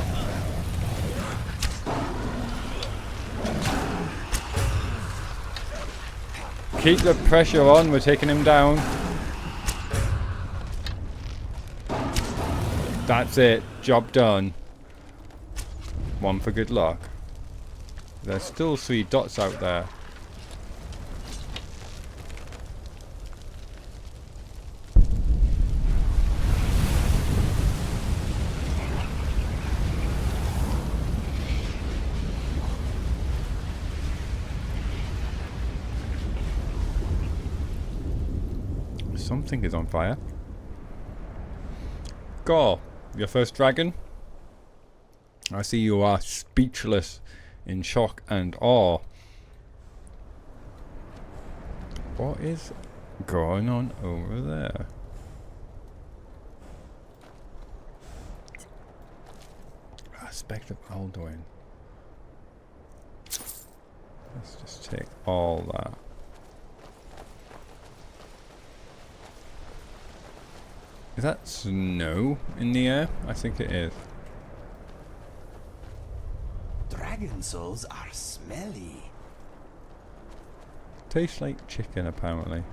Speaker 2: Keep the pressure on, we're taking him down. That's it, job done. One for good luck. There's still 3 dots out there. Something is on fire. Go, your first dragon. I see you are speechless in shock and awe. What is going on over there? Aspect of Alduin. Let's just take all that. Is that snow in the air? I think it is.
Speaker 5: Dragon souls are smelly.
Speaker 2: Tastes like chicken, apparently.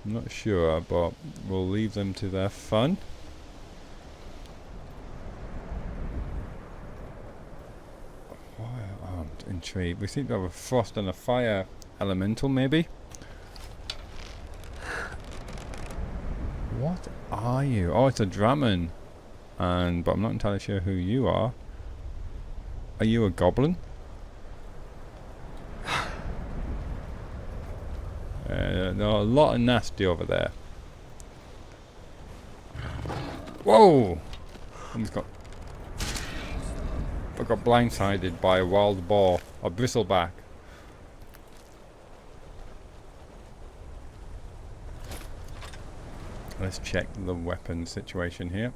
Speaker 2: I'm not sure, but we'll leave them to their fun. I'm intrigued. We seem to have a frost and a fire elemental, maybe. What are you? Oh, it's a Draman. But I'm not entirely sure who you are. Are you a goblin? There are a lot of nasty over there. Whoa! Almost got but got blindsided by a wild boar, a bristleback. Let's check the weapon situation here.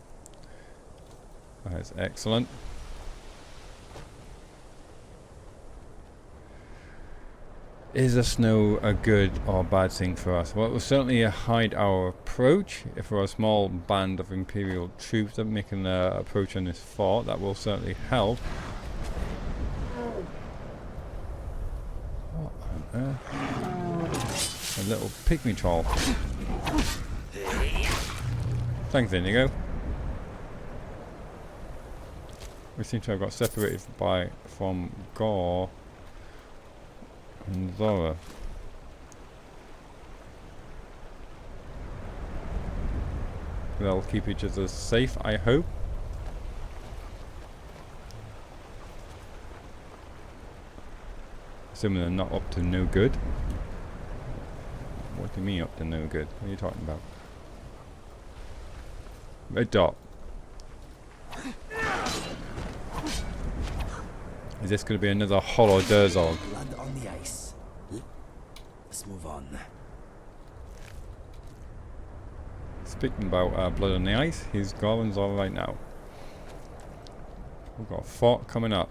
Speaker 2: That's excellent. Is the snow a good or bad thing for us? Well, it will certainly hide our approach. If we're a small band of Imperial troops that are making an approach on this fort, that will certainly help. What on earth? A little pygmy troll. Thanks, Indigo. We seem to have got separated from Gore and Zora. They'll keep each other safe, I hope. Assuming they're not up to no good. What do you mean up to no good? What are you talking about? Red dot. Is this going to be another hollow Durzog?
Speaker 9: Blood on the ice. Let's move on.
Speaker 2: Speaking about blood on the ice, he's Gorin's all right now. We've got a fort coming up.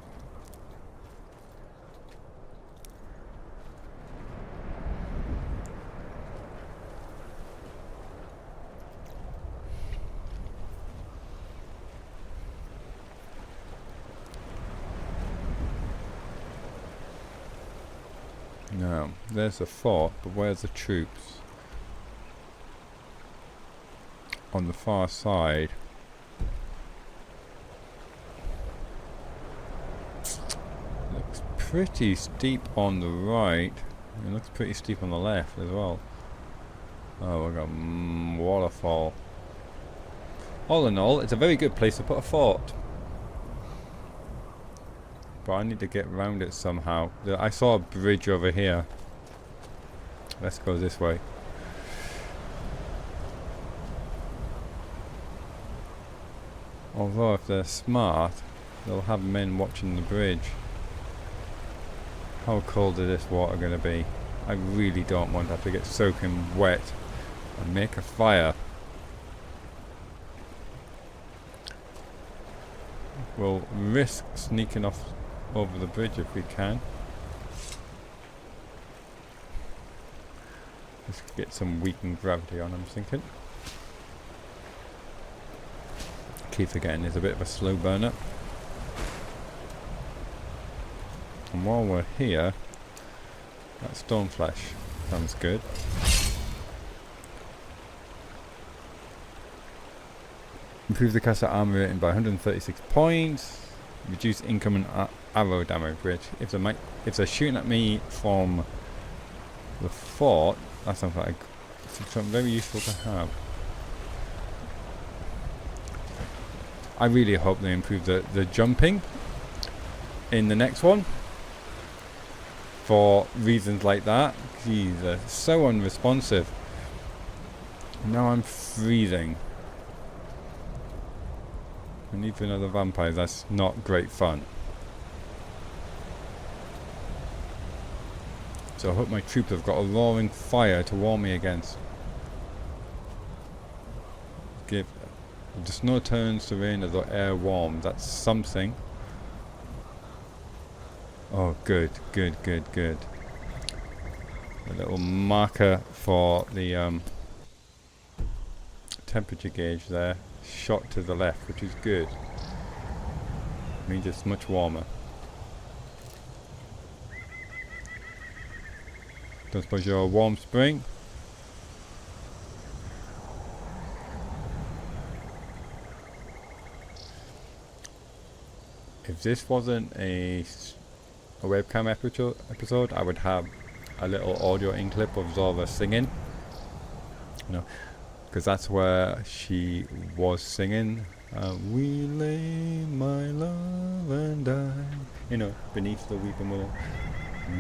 Speaker 2: No, there's the fort, but where's the troops? On the far side. Looks pretty steep on the right. It looks pretty steep on the left as well. Oh, we've got waterfall. All in all, it's a very good place to put a fort. But I need to get around it somehow. I saw a bridge over here. Let's go this way. Although if they're smart, they'll have men watching the bridge. How cold is this water going to be? I really don't want to have to get soaking wet and make a fire. We'll risk sneaking off over the bridge if we can. Let's get some weakened gravity on, I'm thinking. Keep forgetting there's a bit of a slow burner. And while we're here, that Stoneflesh sounds good. Improve the caster armor rating by 136 points. Reduce incoming arrow damage, which if they're shooting at me from the fort, that sounds like something very useful to have. I really hope they improve the jumping in the next one for reasons like that. Geez, they're so unresponsive. Now I'm freezing. I need for another vampire. That's not great fun. So I hope my troops have got a roaring fire to warm me against. Give the snow turns to rain as the air warms. That's something. Oh, good, good, good, good. A little marker for the temperature gauge there. Shot to the left, which is good. Means it's much warmer. Don't suppose you're a warm spring? If this wasn't a webcam episode, I would have a little audio in clip of Zora singing. You know, because that's where she was singing. We lay my love and die. You know, beneath the weeping willow.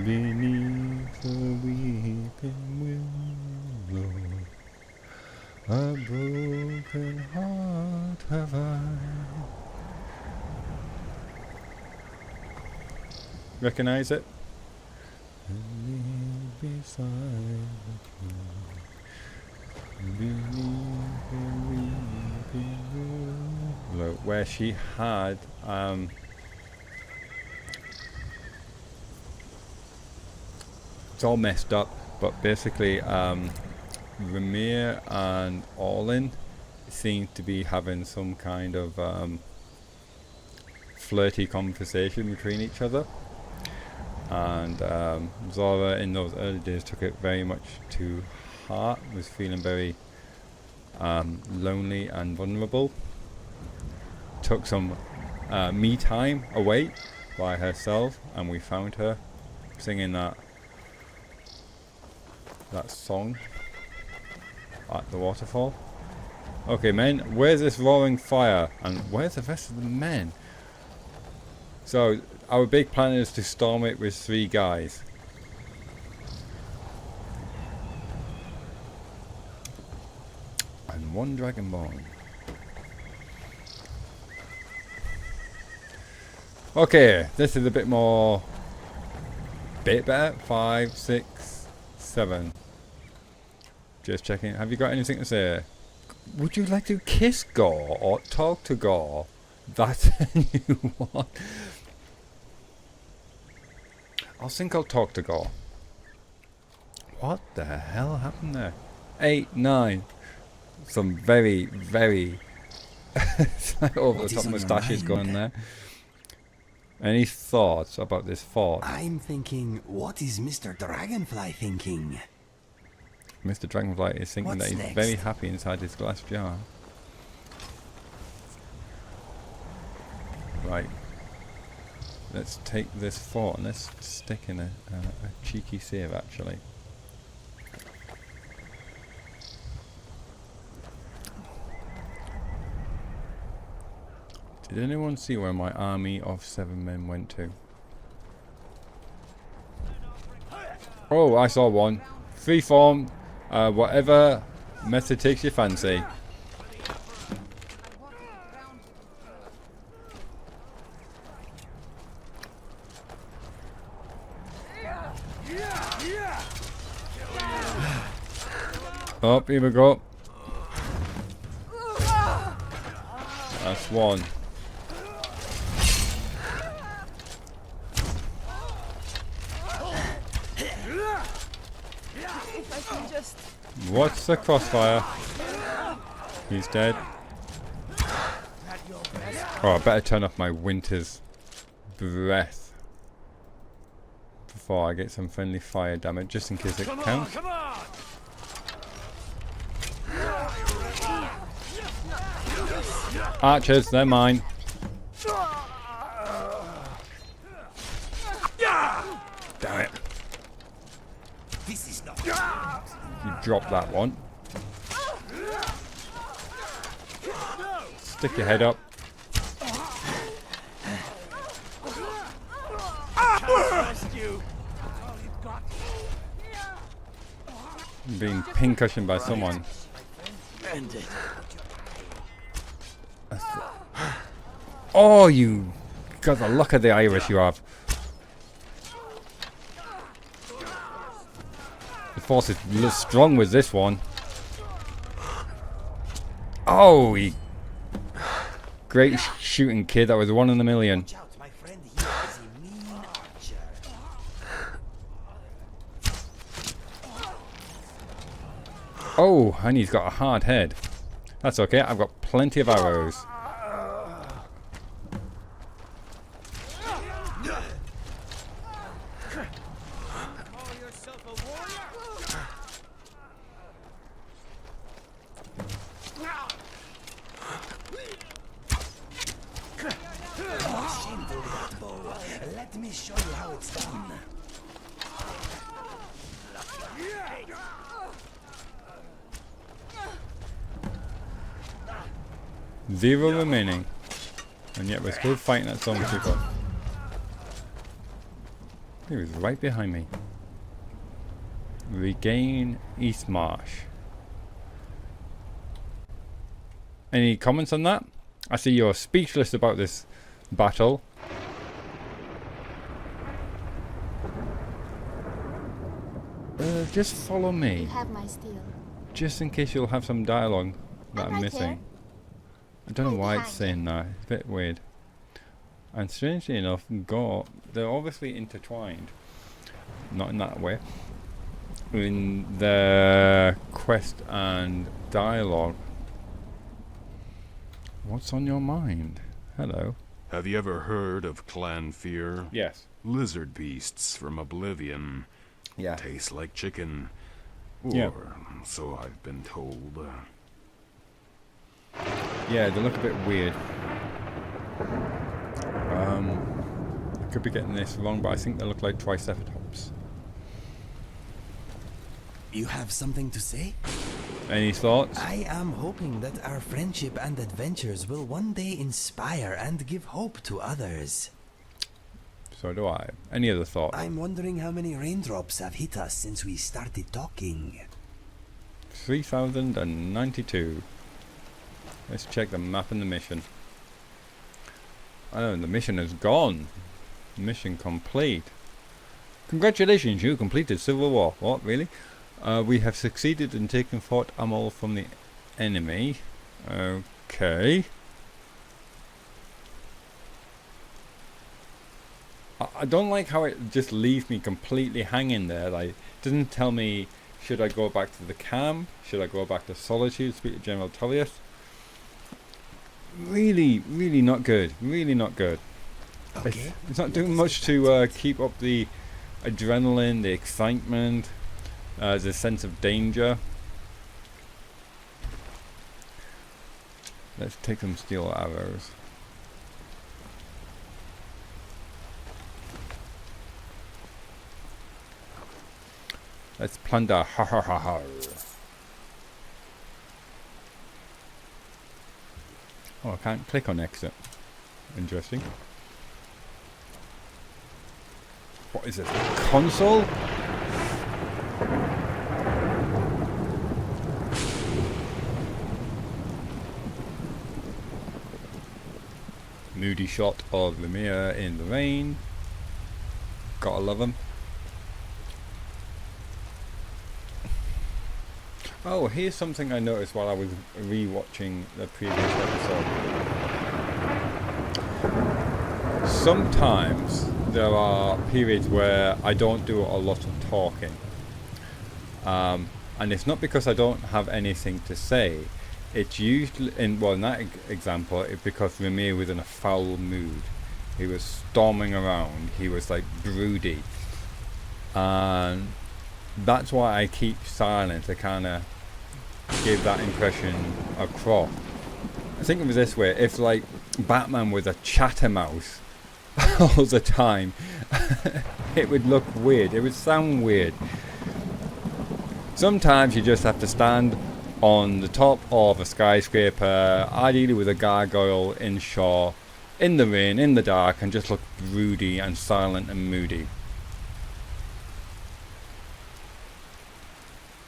Speaker 2: Beneath the weeping willow, a broken heart have I. Recognize it? Look, where she had it's all messed up, but basically Raimyr and Orlin seem to be having some kind of flirty conversation between each other, and Zora in those early days took it very much to heart, was feeling very lonely and vulnerable, took some me time away by herself, and we found her singing that song at the waterfall. Okay, men, where's this roaring fire? And where's the rest of the men? So, our big plan is to storm it with 3 guys. And 1 dragonborn. Okay, this is a bit more... bit better. 5, 6, 7. Just checking. Have you got anything to say? Would you like to kiss Gore or talk to Gore? That's a new one. I think I'll talk to Gore. What the hell happened there? 8, 9. Some very, very over the top moustaches going there. Any thoughts about this fort?
Speaker 14: I'm thinking, what is Mr. Dragonfly thinking?
Speaker 2: Mr. Dragonfly is thinking that he's very happy inside his glass jar. Right. Let's take this fort and let's stick in a cheeky save, actually. Did anyone see where my army of 7 men went to? Oh, I saw one. Freeform, whatever method takes your fancy. Up, here we go. That's one. What's the crossfire? He's dead. Oh, I better turn off my winter's breath before I get some friendly fire damage, just in case it counts. Archers, they're mine. Damn it. You drop that one. Stick your head up. Being pincushioned by someone. Oh, you got the luck of the Irish you have. The force is strong with this one. Oh, he... Great shooting, kid. That was 1 in a million. Oh, and he's got a hard head. That's okay. I've got plenty of arrows.
Speaker 14: Let me show you how it's done.
Speaker 2: 0 remaining. And yet we're still fighting at some people. He was right behind me. Regain East Marsh. Any comments on that? I see you're speechless about this battle. just follow me.
Speaker 4: You have my steel.
Speaker 2: Just in case you'll have some dialogue that I'm
Speaker 4: right
Speaker 2: missing.
Speaker 4: here.
Speaker 2: I don't know why it's
Speaker 4: behind
Speaker 2: saying that. It's a bit weird. And strangely enough, they're obviously intertwined. Not in that way. In their quest and dialogue. What's on your mind? Hello.
Speaker 6: Have you ever heard of clan fear?
Speaker 2: Yes.
Speaker 6: Lizard beasts from Oblivion.
Speaker 2: Yeah.
Speaker 6: Taste like chicken. Or
Speaker 2: Yeah.
Speaker 6: so I've been told.
Speaker 2: Yeah, they look a bit weird. I could be getting this wrong, but I think they look like Triceratops.
Speaker 14: You have something to say?
Speaker 2: Any thoughts?
Speaker 14: I am hoping that our friendship and adventures will one day inspire and give hope to others.
Speaker 2: So do I. Any other thoughts?
Speaker 14: I'm wondering how many raindrops have hit us since we started talking.
Speaker 2: 3092. Let's check the map and the mission. Oh, the mission is gone. Mission complete. Congratulations, you completed Civil War. What, really? We have succeeded in taking Fort Amol from the enemy. Okay. I don't like how it just leaves me completely hanging there. Like, it doesn't tell me, should I go back to the camp? Should I go back to Solitude, speak to General Tullius? Really, really not good. Really not good.
Speaker 14: Okay.
Speaker 2: It's not doing much to keep up the adrenaline, the excitement, the sense of danger. Let's take some steel arrows. Let's plunder. Ha ha ha ha. Oh, I can't click on exit. Interesting. What is this? Console? Moody shot of Raimyr in the rain. Gotta love him. Oh, here's something I noticed while I was re-watching the previous episode. Sometimes there are periods where I don't do a lot of talking. And it's not because I don't have anything to say. It's usually, in that example, it's because Raimyr was in a foul mood. He was storming around. He was like broody. And that's why I keep silent, to kind of give that impression across. Think of it this way: if like Batman was a chattermouse all the time, it would look weird. It would sound weird. Sometimes you just have to stand on the top of a skyscraper, ideally with a gargoyle in shore, in the rain, in the dark, and just look broody and silent and moody.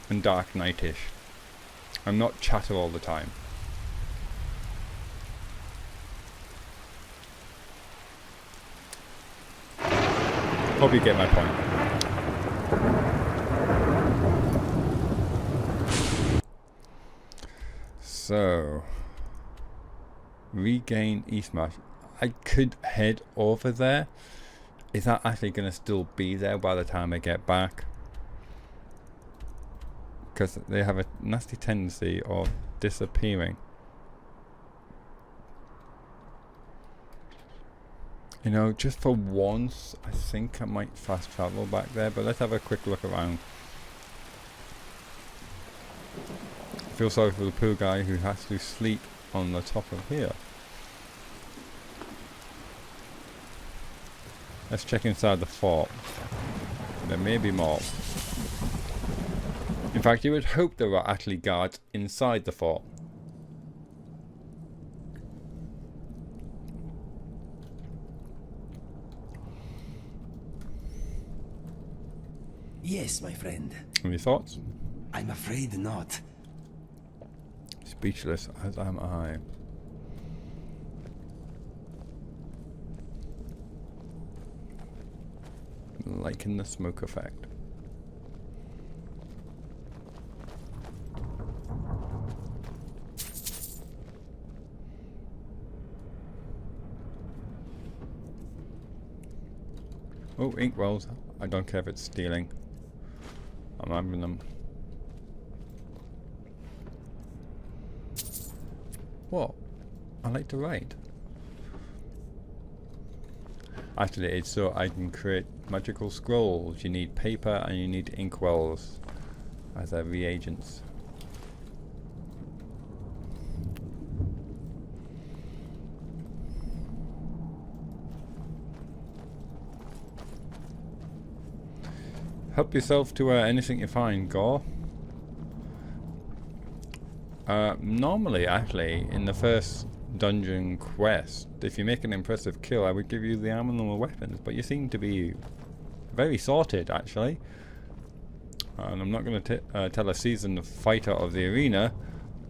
Speaker 2: And dark nightish. I'm not chatter all the time. Hope you get my point. So, regain East Marsh. I could head over there. Is that actually going to still be there by the time I get back? Because they have a nasty tendency of disappearing. You know, just for once, I think I might fast travel back there, but let's have a quick look around. I feel sorry for the poor guy who has to sleep on the top of here. Let's check inside the fort. There may be more. In fact, you would hope there were actually guards inside the fort.
Speaker 14: Yes, my friend.
Speaker 2: Any thoughts?
Speaker 14: I'm afraid not.
Speaker 2: Speechless as am I. Liking the smoke effect. Oh, inkwells. I don't care if it's stealing. I'm having them. What? I like to write. Actually, it's so I can create magical scrolls. You need paper and you need inkwells as their reagents. Help yourself to anything you find, Gore. Normally, actually, in the first dungeon quest, if you make an impressive kill, I would give you the armor and the weapons, but you seem to be very sorted, actually. And I'm not going to tell a seasoned fighter of the arena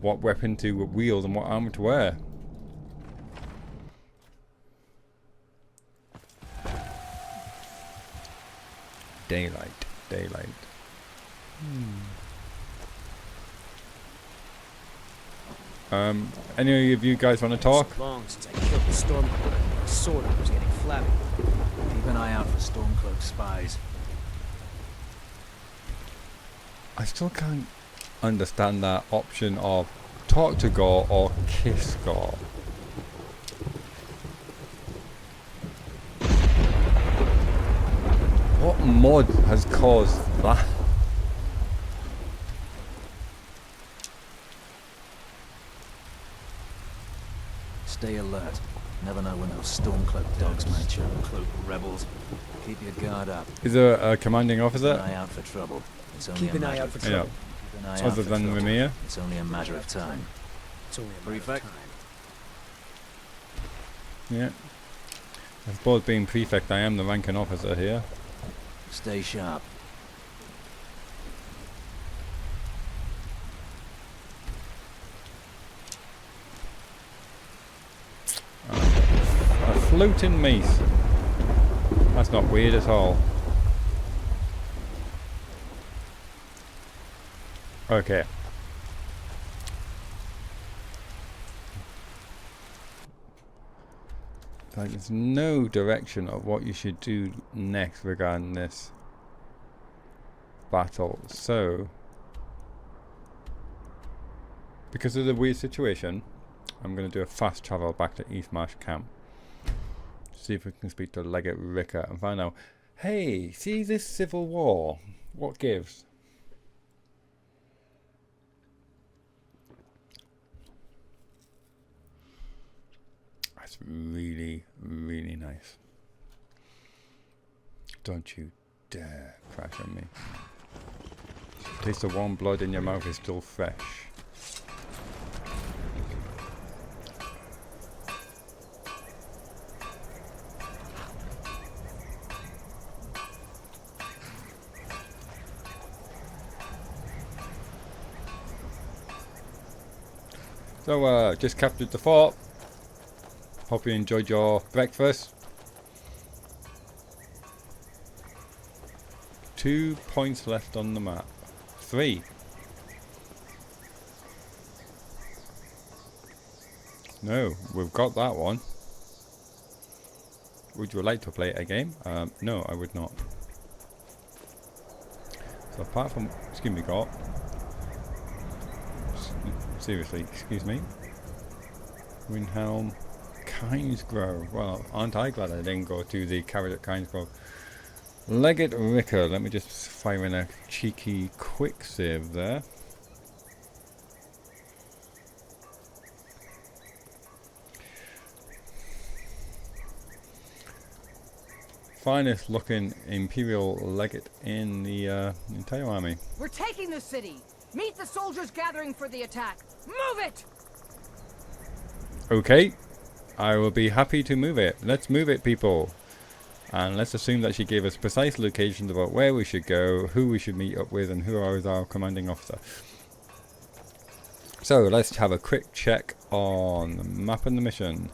Speaker 2: what weapon to wield and what armor to wear. Daylight. Any of you guys want to talk?
Speaker 13: So long since I killed the Stormcloak. My sword was getting flabby. Keep an eye out for Stormcloak spies.
Speaker 2: I still can't understand that option of talk to Gore or kiss Gore. What mod has caused that?
Speaker 13: Stay alert. Never know when those Stormcloak dogs might show. Cloak rebels. Keep your guard up.
Speaker 2: Is there a commanding officer?
Speaker 13: Keep an eye out for trouble. It's only
Speaker 9: Keep an eye out for trouble.
Speaker 13: Keep an eye out
Speaker 2: Other
Speaker 13: for
Speaker 2: than
Speaker 13: trouble.
Speaker 2: Raimyr?
Speaker 13: It's only a matter of time.
Speaker 9: It's only a matter of time.
Speaker 2: Yeah. I suppose being prefect, I am the ranking officer here.
Speaker 13: Stay sharp.
Speaker 2: A floating mace. That's not weird at all. Okay. Like, there's no direction of what you should do next regarding this battle. So, because of the weird situation, I'm going to do a fast travel back to East Marsh camp. See if we can speak to Legate Ricker and find out, hey, see this civil war? What gives? That's really, really nice. Don't you dare crash on me. Taste of warm blood in your mouth is still fresh. So, just captured the fort. Hope you enjoyed your breakfast. 2 points left on the map. 3. No, we've got that one. Would you like to play a game? No, I would not. So apart from, excuse me, God. Seriously, excuse me. Windhelm, Kinesgrove. Well, aren't I glad I didn't go to the carriage at Kinesgrove. Legate Ricker. Let me just fire in a cheeky quick save there. Finest looking Imperial Legate in the entire army.
Speaker 3: We're taking the city! Meet the soldiers gathering for the attack! Move it!
Speaker 2: Okay, I will be happy to move it. Let's move it, people. And let's assume that she gave us precise locations about where we should go, who we should meet up with, and who is our commanding officer. So let's have a quick check on the map and the mission.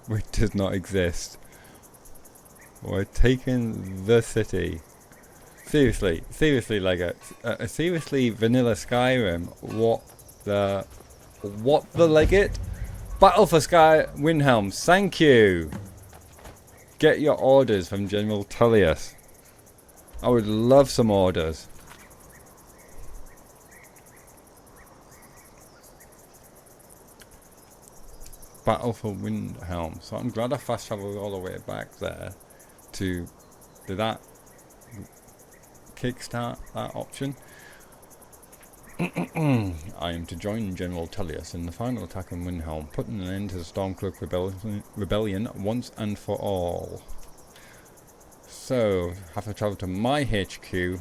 Speaker 2: Which does not exist. We're taking the city. Seriously, like a seriously vanilla Skyrim. What the legate? Battle for Sky Windhelms. Thank you. Get your orders from General Tullius. I would love some orders. Battle for Windhelm. So I'm glad I fast traveled all the way back there to did that kickstart that option. I am to join General Tullius in the final attack on Windhelm, putting an end to the Stormcloak rebellion once and for all. So, have to travel to my HQ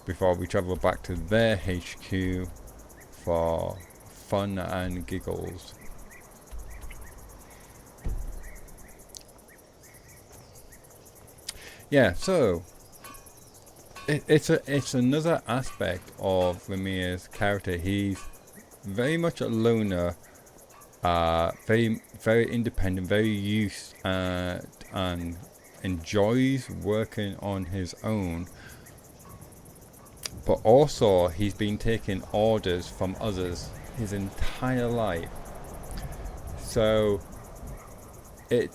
Speaker 2: before we travel back to their HQ for fun and giggles. Yeah, so it's another aspect of Raimyr's character. He's very much a loner, very independent, very used and enjoys working on his own. But also he's been taking orders from others his entire life. So it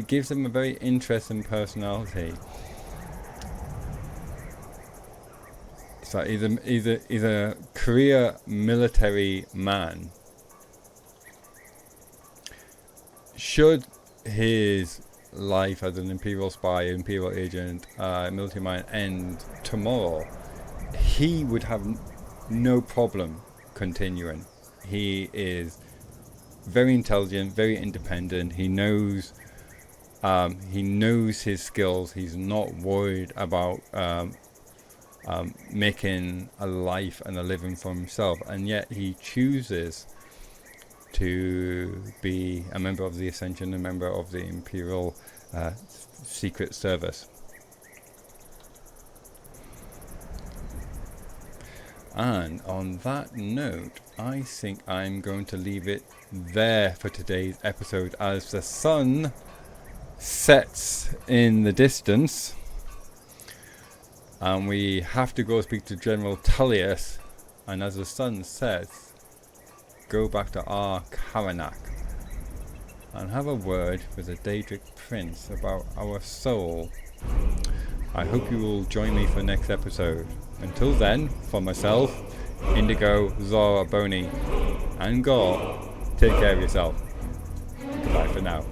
Speaker 2: gives him a very interesting personality. So he's a career military man. Should his life as an Imperial spy, Imperial agent, military man end tomorrow, he would have no problem continuing. He is very intelligent, very independent. He knows his skills. He's not worried about making a life and a living for himself, and yet he chooses to be a member of the Ascension, a member of the Imperial Secret Service. And on that note, I think I'm going to leave it there for today's episode as the sun sets in the distance. And we have to go speak to General Tullius, and as the sun sets, go back to our Karanak and have a word with the Daedric Prince about our soul. I hope you will join me for the next episode. Until then, for myself, Indigo, Zora, Boney, and Gore, take care of yourself. Goodbye for now.